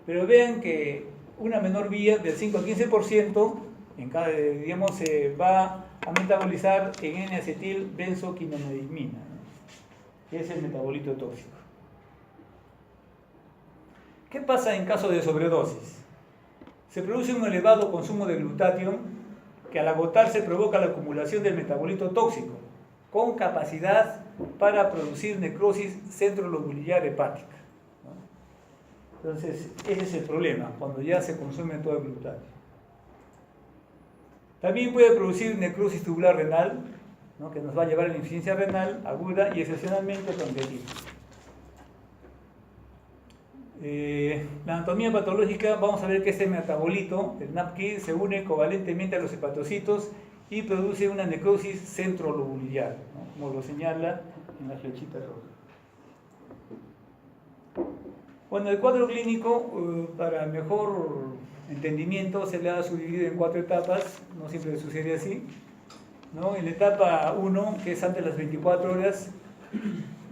Pero vean que una menor vía del 5 a 15% en cada, digamos, se va a metabolizar en N-acetil benzoquinoneimina, ¿no? Que es el metabolito tóxico. ¿Qué pasa en caso de sobredosis? Se produce un elevado consumo de glutatión que al agotarse provoca la acumulación del metabolito tóxico con capacidad para producir necrosis centrolobular hepática, ¿no? Entonces, ese es el problema, cuando ya se consume todo el glutatión. También puede producir necrosis tubular renal, ¿no? Que nos va a llevar a la insuficiencia renal aguda y excepcionalmente pancreatitis. La anatomía patológica, vamos a ver que este metabolito, el NAPQI, se une covalentemente a los hepatocitos y produce una necrosis centrolobular, ¿no? Como lo señala en la flechita roja. Bueno, el cuadro clínico, para mejor entendimiento, se le ha subdividido en 4 etapas, no siempre sucede así, ¿no? En la etapa 1, que es antes de las 24 horas,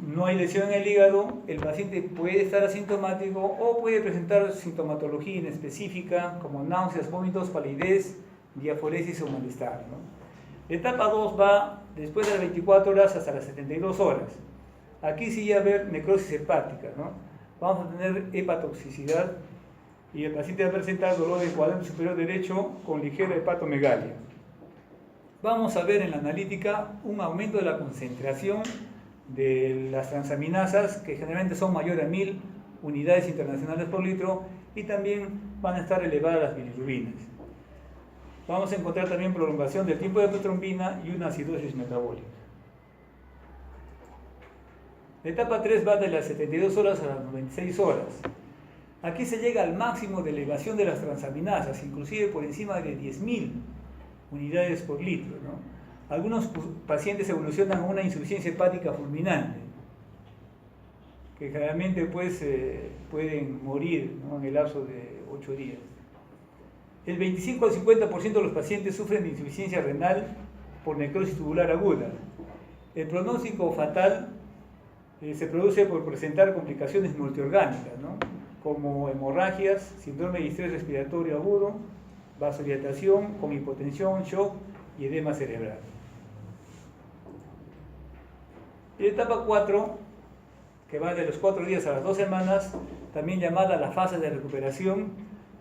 no hay lesión en el hígado, el paciente puede estar asintomático o puede presentar sintomatología inespecífica como náuseas, vómitos, palidez, diaforesis o malestar, ¿no? La etapa 2 va después de las 24 horas hasta las 72 horas. Aquí sí va a haber necrosis hepática, ¿no? Vamos a tener hepatotoxicidad y el paciente va a presentar dolor del cuadrante superior derecho con ligera hepatomegalia. Vamos a ver en la analítica un aumento de la concentración de las transaminasas, que generalmente son mayores a 1000 unidades internacionales por litro, y también van a estar elevadas las bilirrubinas. vamos a encontrar también prolongación del tiempo de protrombina y una acidosis metabólica. La etapa 3 va de las 72 horas a las 96 horas. Aquí se llega al máximo de elevación de las transaminasas, inclusive por encima de 10.000 unidades por litro, ¿no? Algunos pacientes evolucionan a una insuficiencia hepática fulminante, que generalmente pues, pueden morir, ¿no?, en el lapso de 8 días. El 25 al 50% de los pacientes sufren de insuficiencia renal por necrosis tubular aguda. El pronóstico fatal se produce por presentar complicaciones multiorgánicas, ¿no?, como hemorragias, síndrome de estrés respiratorio agudo, vasodilatación con hipotensión, shock y edema cerebral. Y la etapa 4, que va de los 4 días a las 2 semanas, también llamada la fase de recuperación,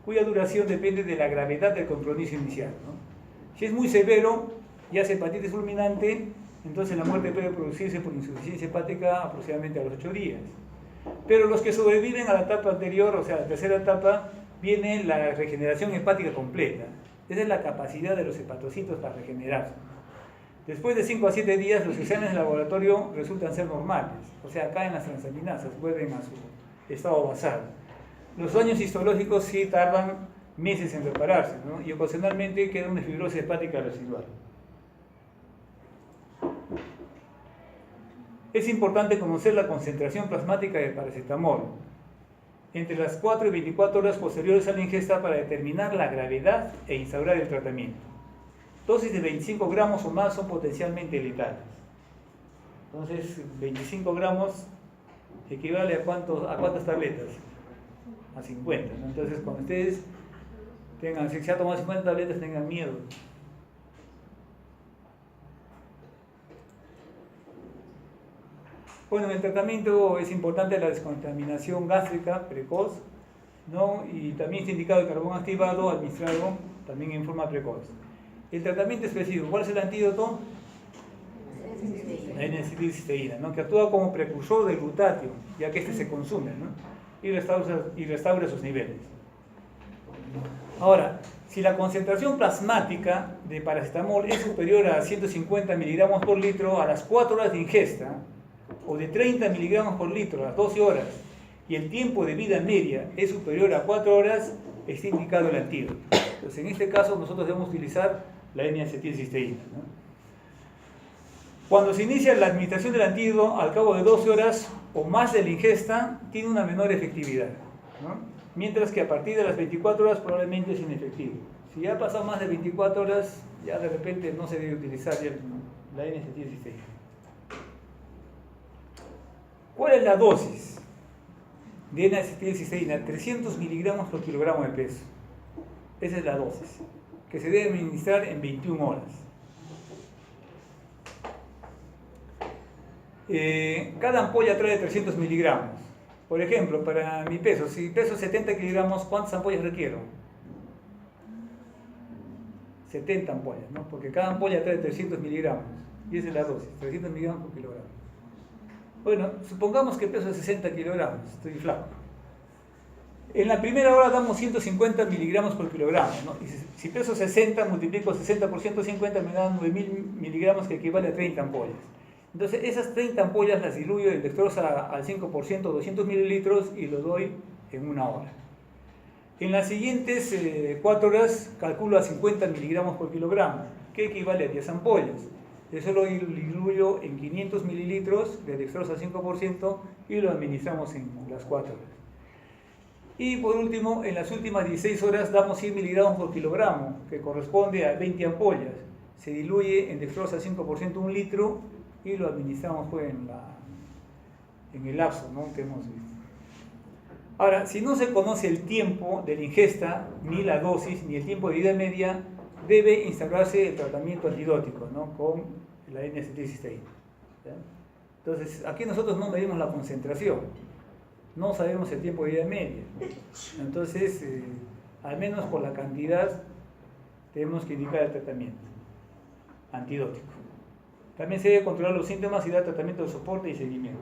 cuya duración depende de la gravedad del compromiso inicial, ¿no? Si es muy severo y hace hepatitis fulminante, entonces la muerte puede producirse por insuficiencia hepática aproximadamente a los 8 días. Pero los que sobreviven a la etapa anterior, o sea, la tercera etapa, viene la regeneración hepática completa. Esa es la capacidad de los hepatocitos para regenerarse. Después de 5 a 7 días, los exámenes de laboratorio resultan ser normales, o sea, caen las transaminasas, vuelven a su estado basal. Los daños histológicos sí tardan meses en repararse, ¿no?, y ocasionalmente queda una fibrosis hepática residual. Es importante conocer la concentración plasmática de paracetamol entre las 4 y 24 horas posteriores a la ingesta para determinar la gravedad e instaurar el tratamiento. Dosis de 25 gramos o más son potencialmente letales. Entonces, 25 gramos equivale a cuántas tabletas? A 50, ¿no? Entonces, cuando ustedes tengan, si se ha tomado 50 tabletas, tengan miedo. Bueno, en el tratamiento es importante la descontaminación gástrica precoz, ¿no?, y también está indicado el carbón activado administrado también en forma precoz. El tratamiento específico, ¿cuál es el antídoto? La N-acetilcisteína, ¿no?, que actúa como precursor del glutatio, ya que este se consume, ¿no?, y restaura sus niveles. Ahora, si la concentración plasmática de paracetamol es superior a 150 miligramos por litro a las 4 horas de ingesta, o de 30 miligramos por litro a las 12 horas, y el tiempo de vida media es superior a 4 horas, está indicado el antídoto. Entonces, en este caso, nosotros debemos utilizar la N-acetilcisteína, ¿no? Cuando se inicia la administración del antídoto, al cabo de 12 horas o más de la ingesta, tiene una menor efectividad, ¿no?, mientras que a partir de las 24 horas probablemente es inefectivo. Si ya ha pasado más de 24 horas, ya de repente no se debe utilizar ya la N-acetilcisteína. ¿Cuál es la dosis de N-acetilcisteína? 300 miligramos por kilogramo de peso. Esa es la dosis, que se debe administrar en 21 horas. Cada ampolla trae 300 miligramos. Por ejemplo, para mi peso, si peso 70 kilogramos, ¿cuántas ampollas requiero? 70 ampollas, ¿no?, porque cada ampolla trae 300 miligramos. Y esa es la dosis, 300 miligramos por kilogramo. Bueno, supongamos que peso 60 kilogramos, estoy flaco. En la primera hora damos 150 miligramos por kilogramo, ¿no? Y si peso 60, multiplico 60 por 150, me dan 9.000 miligramos, que equivale a 30 ampollas. Entonces, esas 30 ampollas las diluyo en dextrosa al 5%, 200 mililitros, y lo doy en 1 hora. En las siguientes 4 horas calculo a 50 miligramos por kilogramo, que equivale a 10 ampollas. Eso lo diluyo en 500 mililitros de dextrosa al 5% y lo administramos en las 4 horas. Y por último, en las últimas 16 horas damos 100 miligramos por kilogramo, que corresponde a 20 ampollas. Se diluye en dextrosa al 5% 1 litro y lo administramos pues en el lapso, ¿no?, que hemos visto. Ahora, si no se conoce el tiempo de la ingesta, ni la dosis, ni el tiempo de vida media, debe instaurarse el tratamiento antidótico, ¿no?, con la N-acetilcisteína. Entonces, aquí nosotros no medimos la concentración, no sabemos el tiempo de vida media. Entonces, al menos por la cantidad, tenemos que indicar el tratamiento antidótico. También se debe controlar los síntomas y dar tratamiento de soporte y seguimiento.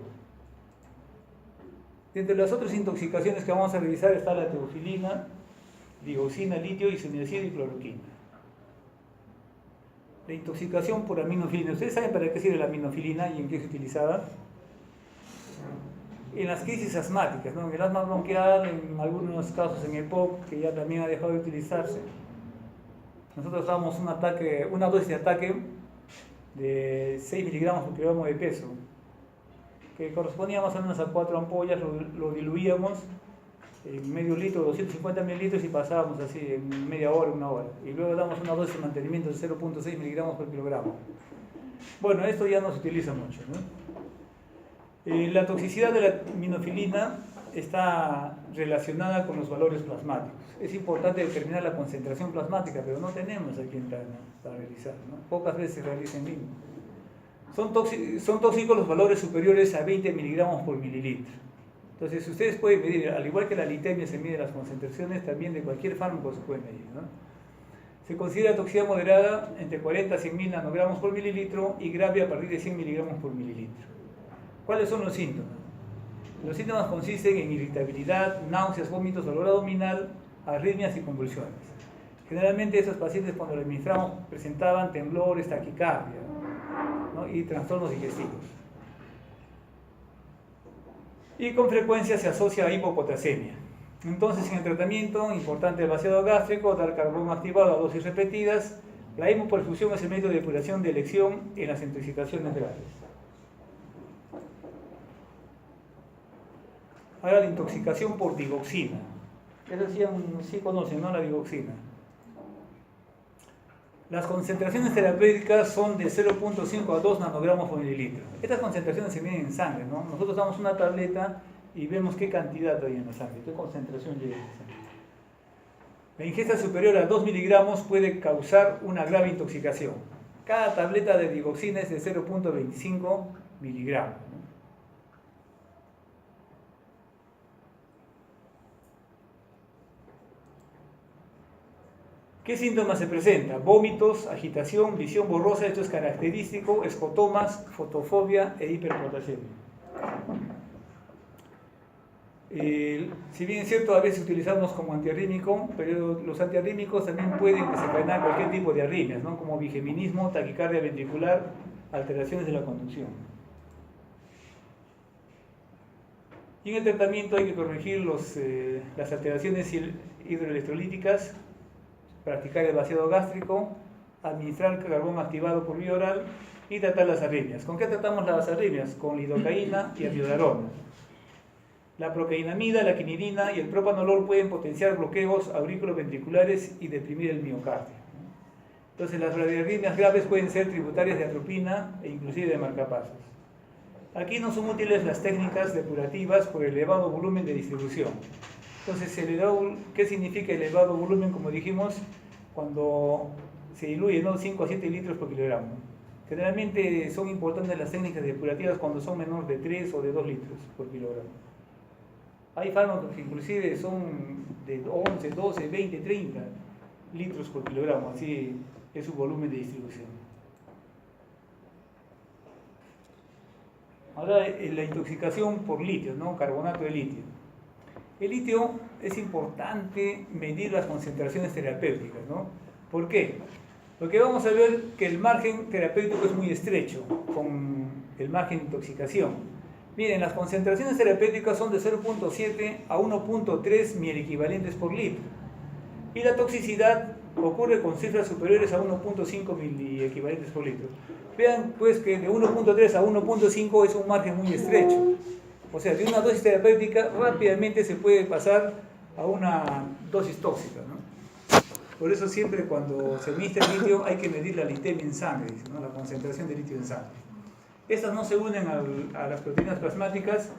Entre las otras intoxicaciones que vamos a revisar está la teofilina, digoxina, litio, isoniazida y cloroquina. La intoxicación por aminofilina. ¿Ustedes saben para qué sirve la aminofilina y en qué es utilizada? En las crisis asmáticas, ¿no? En el asma bronquial, en algunos casos en EPOC, que ya también ha dejado de utilizarse. Nosotros damos una dosis de ataque de 6 miligramos por kilogramo de peso, que correspondía más o menos a 4 ampollas, lo diluíamos en medio litro, 250 mililitros y pasábamos así en media hora, una hora. Y luego damos una dosis de mantenimiento de 0.6 miligramos por kilogramo. Bueno, esto ya no se utiliza mucho, ¿no? La toxicidad de la aminofilina está relacionada con los valores plasmáticos. Es importante determinar la concentración plasmática, pero no tenemos aquí en Tacna para realizar, ¿no? Pocas veces se realiza en vivo. Son tóxicos los valores superiores a 20 miligramos por mililitro. Entonces, ustedes pueden medir, al igual que la litemia se mide las concentraciones, también de cualquier fármaco se puede medir, ¿no? Se considera toxicidad moderada entre 40 a 100 mil nanogramos por mililitro y grave a partir de 100 miligramos por mililitro. ¿Cuáles son los síntomas? Los síntomas consisten en irritabilidad, náuseas, vómitos, dolor abdominal, arritmias y convulsiones. Generalmente estos pacientes cuando los administramos presentaban temblores, taquicardia, ¿no? Y trastornos digestivos. Y con frecuencia se asocia a hipopotasemia. Entonces, en el tratamiento, importante el vaciado gástrico, dar carbón activado a dosis repetidas. La hemoperfusión es el método de depuración de elección en las intoxicaciones graves. Ahora la intoxicación por digoxina. Eso sí conocen, ¿no? La digoxina. Las concentraciones terapéuticas son de 0.5 a 2 nanogramos por mililitro. Estas concentraciones se miden en sangre, ¿no? Nosotros damos una tableta y vemos qué cantidad hay en la sangre, qué concentración llega en la sangre. La ingesta superior a 2 miligramos puede causar una grave intoxicación. Cada tableta de digoxina es de 0.25 miligramos, ¿no? ¿Qué síntomas se presentan? Vómitos, agitación, visión borrosa, esto es característico, escotomas, fotofobia e hiperpotasemia. Si bien es cierto, a veces utilizamos como antiarrítmico, pero los antiarrítmicos también pueden desencadenar cualquier tipo de arritmias, ¿no? Como bigeminismo, taquicardia ventricular, alteraciones de la conducción. Y en el tratamiento hay que corregir las alteraciones hidroelectrolíticas, practicar el vaciado gástrico, administrar carbón activado por vía oral y tratar las arritmias. ¿Con qué tratamos las arritmias? Con lidocaína y amiodarona. La procainamida, la quinidina y el propanolol pueden potenciar bloqueos auriculoventriculares y deprimir el miocardio. Entonces, las bradiarritmias graves pueden ser tributarias de atropina e inclusive de marcapasos. Aquí no son útiles las técnicas depurativas por elevado volumen de distribución. Entonces, ¿qué significa elevado volumen? Como dijimos, cuando se diluye, ¿no? 5 a 7 litros por kilogramo. Generalmente son importantes las técnicas depurativas cuando son menor de 3 o de 2 litros por kilogramo. Hay fármacos que inclusive son de 11, 12, 20, 30 litros por kilogramo, así es su volumen de distribución. Ahora, la intoxicación por litio, ¿no? Carbonato de litio. El litio es importante medir las concentraciones terapéuticas, ¿no? ¿Por qué? Porque vamos a ver que el margen terapéutico es muy estrecho con el margen de intoxicación. Miren, las concentraciones terapéuticas son de 0.7 a 1.3 mielequivalentes por litro. Y la toxicidad ocurre con cifras superiores a 1.5 miliequivalentes por litro. Vean pues que de 1.3 a 1.5 es un margen muy estrecho. O sea, de una dosis terapéutica rápidamente se puede pasar a una dosis tóxica, ¿no? Por eso siempre cuando se administra el litio hay que medir la litemia en sangre, ¿no? La concentración de litio en sangre. Estas no se unen a las proteínas plasmáticas.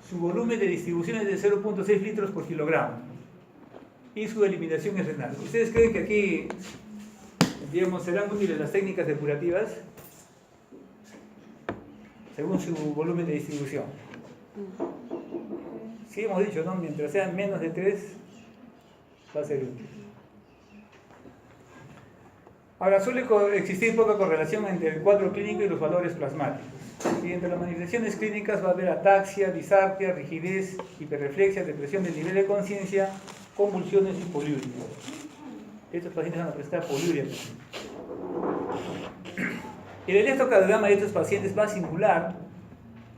Su volumen de distribución es de 0.6 litros por kilogramo y su eliminación es renal. ¿Ustedes creen que aquí, digamos, serán útiles las técnicas depurativas según su volumen de distribución? Sí, hemos dicho, ¿no? Mientras sean menos de 3 va a ser útil. Ahora, suele existir poca correlación entre el cuadro clínico y los valores plasmáticos. Y entre las manifestaciones clínicas va a haber ataxia, disartria, rigidez, hiperreflexia, depresión del nivel de conciencia, convulsiones y poliuria. Estos pacientes van a presentar poliuria también. El electrocardiograma de estos pacientes va a simular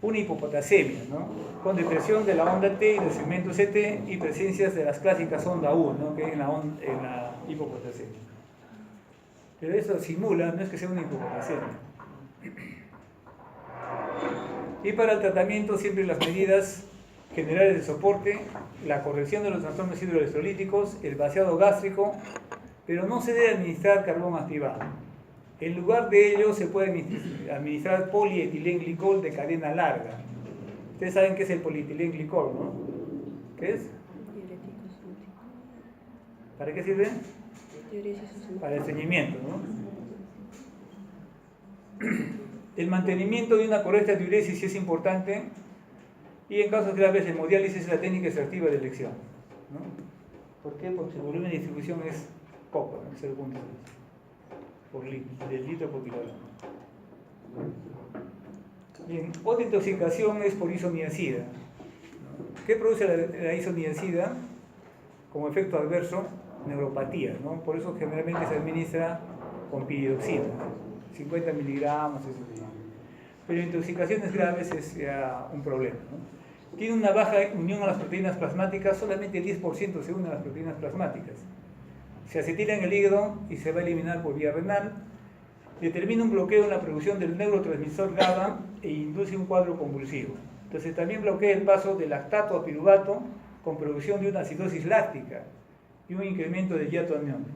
una hipopotasemia, ¿no? Con depresión de la onda T y del segmento CT y presencias de las clásicas onda U, ¿no? Que hay en la hipopotasemia. Pero eso simula, no es que sea una hipopotasemia. Y para el tratamiento siempre las medidas generales de soporte, la corrección de los trastornos hidroelectrolíticos, el vaciado gástrico, pero no se debe administrar carbón activado. En lugar de ello se puede administrar polietilenglicol de cadena larga. Ustedes saben qué es el polietilenglicol, ¿no? ¿Qué es? ¿Para qué sirve? Para el estreñimiento, ¿no? El mantenimiento de una correcta diuresis es importante y en casos graves la hemodiálisis es la técnica extractiva de elección, ¿no? ¿Por qué? Porque su volumen de distribución es poco, ¿no? 0.6 del litro por kilogramo. Bien, otra intoxicación es por isoniazida. ¿Qué produce la isoniazida? Como efecto adverso, neuropatía, ¿no? Por eso generalmente se administra con piridoxina, 50 miligramos, eso se llama. Pero en intoxicaciones graves es ya un problema, ¿no? Tiene una baja unión a las proteínas plasmáticas, solamente el 10% se une a las proteínas plasmáticas. Se acetila en el hígado y se va a eliminar por vía renal. Determina un bloqueo en la producción del neurotransmisor GABA e induce un cuadro convulsivo. Entonces también bloquea el paso del lactato a piruvato con producción de una acidosis láctica y un incremento del hiato aniónico.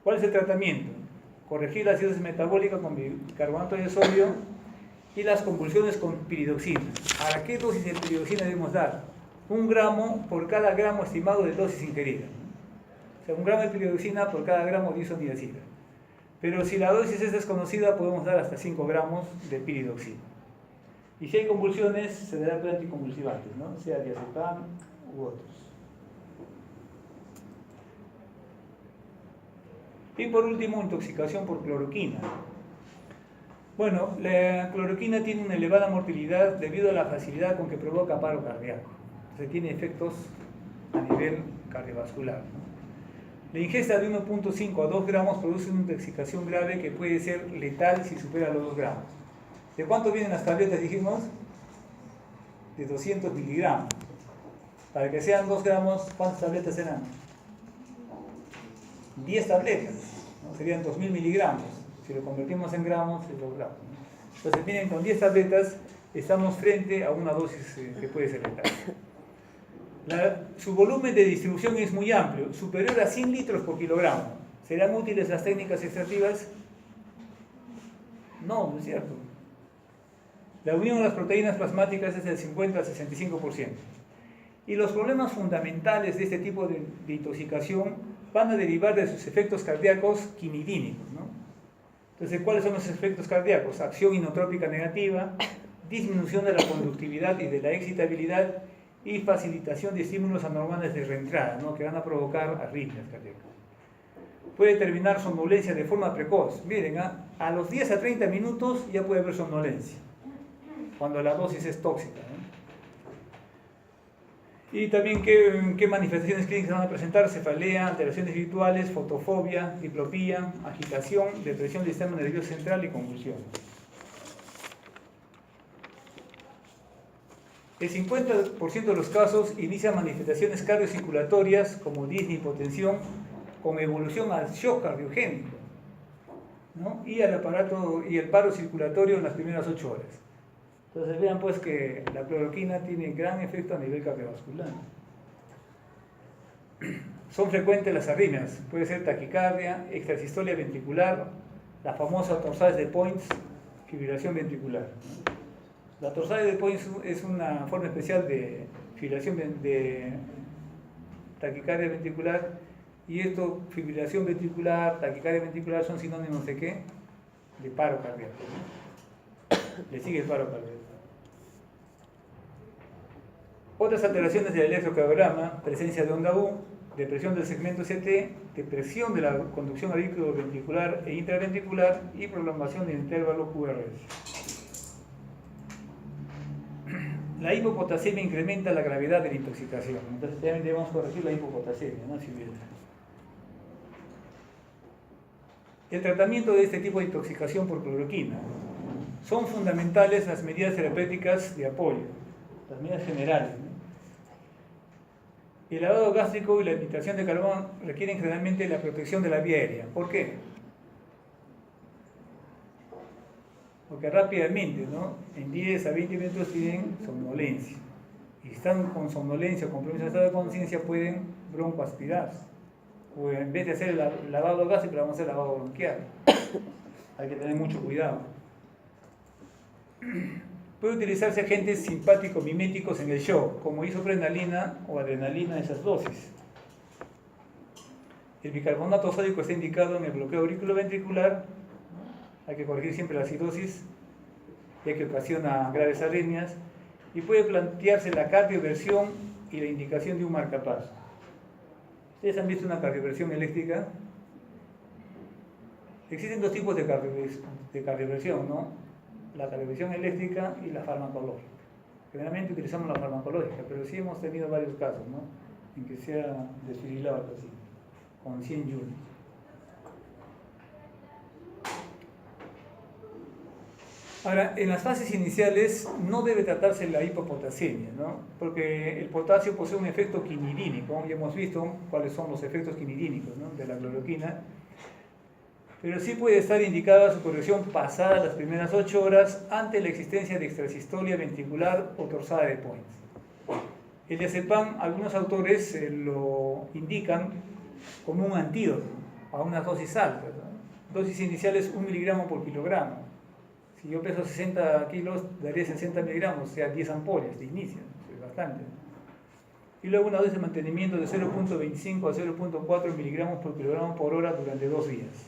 ¿Cuál es el tratamiento? Corregir la acidosis metabólica con bicarbonato de sodio y las convulsiones con piridoxina. ¿A qué dosis de piridoxina debemos dar? 1 gramo por cada gramo estimado de dosis ingerida. O sea, 1 gramo de piridoxina por cada gramo de isoniazida. Pero si la dosis es desconocida, podemos dar hasta 5 gramos de piridoxina. Y si hay convulsiones, se dará anticonvulsivantes, ¿no? Sea diazepam u otros. Y por último, intoxicación por cloroquina. Bueno, la cloroquina tiene una elevada mortalidad debido a la facilidad con que provoca paro cardíaco. Entonces tiene efectos a nivel cardiovascular, ¿no? La ingesta de 1.5 a 2 gramos produce una intoxicación grave que puede ser letal si supera los 2 gramos. ¿De cuánto vienen las tabletas, dijimos? De 200 miligramos. Para que sean 2 gramos, ¿cuántas tabletas serán? 10 tabletas, ¿no? Serían 2000 miligramos. Si lo convertimos en gramos, es 2 gramos, ¿no? Entonces, miren, con 10 tabletas estamos frente a una dosis que puede ser letal. Su volumen de distribución es muy amplio, superior a 100 litros por kilogramo. ¿Serán útiles las técnicas extractivas? No, no es cierto. La unión de las proteínas plasmáticas es del 50 al 65%. Y los problemas fundamentales de este tipo de intoxicación van a derivar de sus efectos cardíacos quinidínicos, ¿no? Entonces, ¿cuáles son los efectos cardíacos? Acción inotrópica negativa, disminución de la conductividad y de la excitabilidad y facilitación de estímulos anormales de reentrada, ¿no? Que van a provocar arritmias cardíacas. Puede terminar somnolencia de forma precoz. Miren, a los 10 a 30 minutos ya puede haber somnolencia, cuando la dosis es tóxica, ¿no? Y también qué manifestaciones clínicas van a presentar: cefalea, alteraciones visuales, fotofobia, diplopía, agitación, depresión del sistema nervioso central y convulsión. El 50% de los casos inicia manifestaciones cardiocirculatorias como disnea, hipotensión, con evolución al shock cardiogénico, ¿no? Y al aparato y el paro circulatorio en las primeras 8 horas. Entonces vean pues que la cloroquina tiene gran efecto a nivel cardiovascular. Son frecuentes las arritmias, puede ser taquicardia, extrasistolia ventricular, la famosa torsades de Points, fibrilación ventricular. La torsades de Points es una forma especial de fibrilación de taquicardia ventricular, y esto, fibrilación ventricular, taquicardia ventricular, son sinónimos de ¿qué? De paro cardíaco, ¿no? Le sigue el paro cardíaco. Otras alteraciones del electrocardiograma: presencia de onda U, depresión del segmento CT, depresión de la conducción auriculoventricular e intraventricular y prolongación del intervalo QRS. La hipopotasemia incrementa la gravedad de la intoxicación. Entonces también debemos corregir la hipopotasemia, ¿no? Si bien. El tratamiento de este tipo de intoxicación por cloroquina. Son fundamentales las medidas terapéuticas de apoyo, las medidas generales, ¿no? El lavado gástrico y la evitación de carbón requieren generalmente la protección de la vía aérea. ¿Por qué? Porque rápidamente, ¿no? En 10 a 20 minutos tienen somnolencia. Y si están con somnolencia o con problemas de estado de conciencia, pueden broncoaspirar. O en vez de hacer el lavado gástrico, vamos a hacer lavado bronquial. Hay que tener mucho cuidado. Puede utilizarse agentes simpáticos miméticos en el shock, como isoprenalina o adrenalina en esas dosis. El bicarbonato sódico está indicado en el bloqueo auriculoventricular. Hay que corregir siempre la acidosis, ya que ocasiona graves arritmias, y puede plantearse la cardioversión y la indicación de un marcapaso. ¿Ustedes han visto una cardioversión eléctrica? Existen dos tipos de cardioversión, ¿no? La cardioversión eléctrica y la farmacológica. Generalmente utilizamos la farmacológica, pero sí hemos tenido varios casos, ¿no? En que se ha desfibrilado el paciente con 100 joules. Ahora, en las fases iniciales no debe tratarse la hipopotasemia, ¿no? Porque el potasio posee un efecto quinidínico, ya hemos visto cuáles son los efectos quinidínicos, ¿no? De la cloroquina, pero sí puede estar indicada su corrección pasadas las primeras 8 horas ante la existencia de extrasistolia ventricular o torsada de Points. El diazepam, algunos autores lo indican como un antídoto a unas dosis altas, ¿no? Dosis iniciales 1 miligramo por kilogramo. Si yo peso 60 kilos, daría 60 miligramos, o sea, 10 ampollas de inicio, es bastante. Y luego una dosis de mantenimiento de 0.25 a 0.4 miligramos por kilogramo por hora durante 2 días.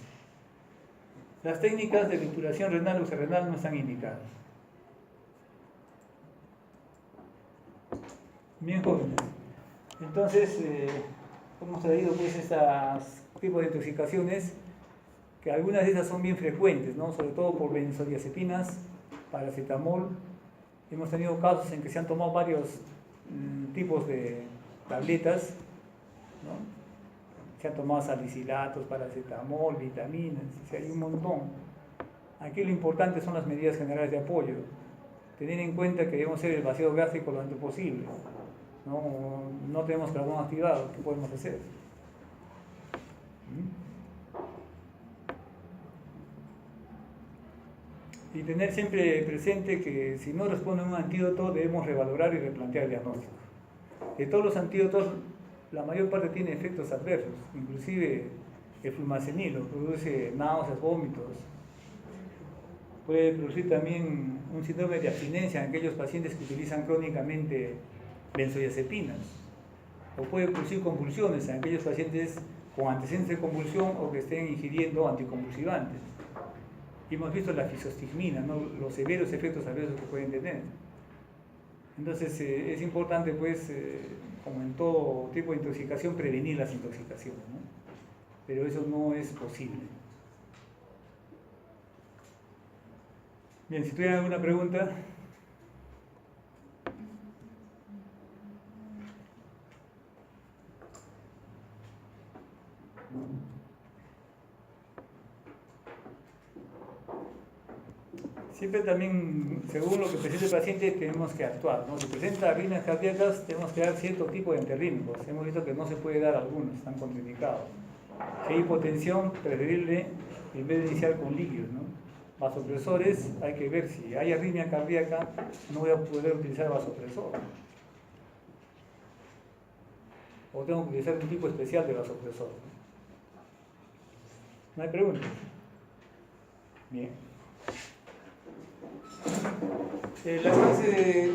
Las técnicas de depuración renal o suprarrenal no están indicadas. Bien, jóvenes. Entonces, hemos traído pues estos tipos de intoxicaciones, que algunas de esas son bien frecuentes, ¿no? Sobre todo por benzodiazepinas, paracetamol. Hemos tenido casos en que se han tomado varios tipos de tabletas, ¿no? Se han tomado salicilatos, paracetamol, vitaminas, o sea, hay un montón. Aquí lo importante son las medidas generales de apoyo. Tener en cuenta que debemos hacer el vaciado gástrico lo antes posible. No tenemos carbón activado, ¿qué podemos hacer? Y tener siempre presente que si no responde a un antídoto debemos revalorar y replantear el diagnóstico. De todos los antídotos, la mayor parte tiene efectos adversos, inclusive el flumacenilo produce náuseas, vómitos. Puede producir también un síndrome de abstinencia en aquellos pacientes que utilizan crónicamente benzodiazepinas. O puede producir convulsiones en aquellos pacientes con antecedentes de convulsión o que estén ingiriendo anticonvulsivantes. Y hemos visto la fisostigmina, ¿no? Los severos efectos adversos que pueden tener. Entonces es importante, pues, como en todo tipo de intoxicación, prevenir las intoxicaciones, ¿no? Pero eso no es posible. Bien, si tuvieran alguna pregunta. Siempre también, según lo que presente el paciente, tenemos que actuar, ¿no? Si presenta arritmias cardíacas, tenemos que dar cierto tipo de antirrítmicos. Hemos visto que no se puede dar algunos, están contraindicados. Si hay hipotensión, preferible en vez de iniciar con líquidos, ¿no? Vasopresores, hay que ver si hay arritmia cardíaca, no voy a poder utilizar vasopresor. O tengo que utilizar un tipo especial de vasopresor. ¿No hay preguntas? Bien. La clase de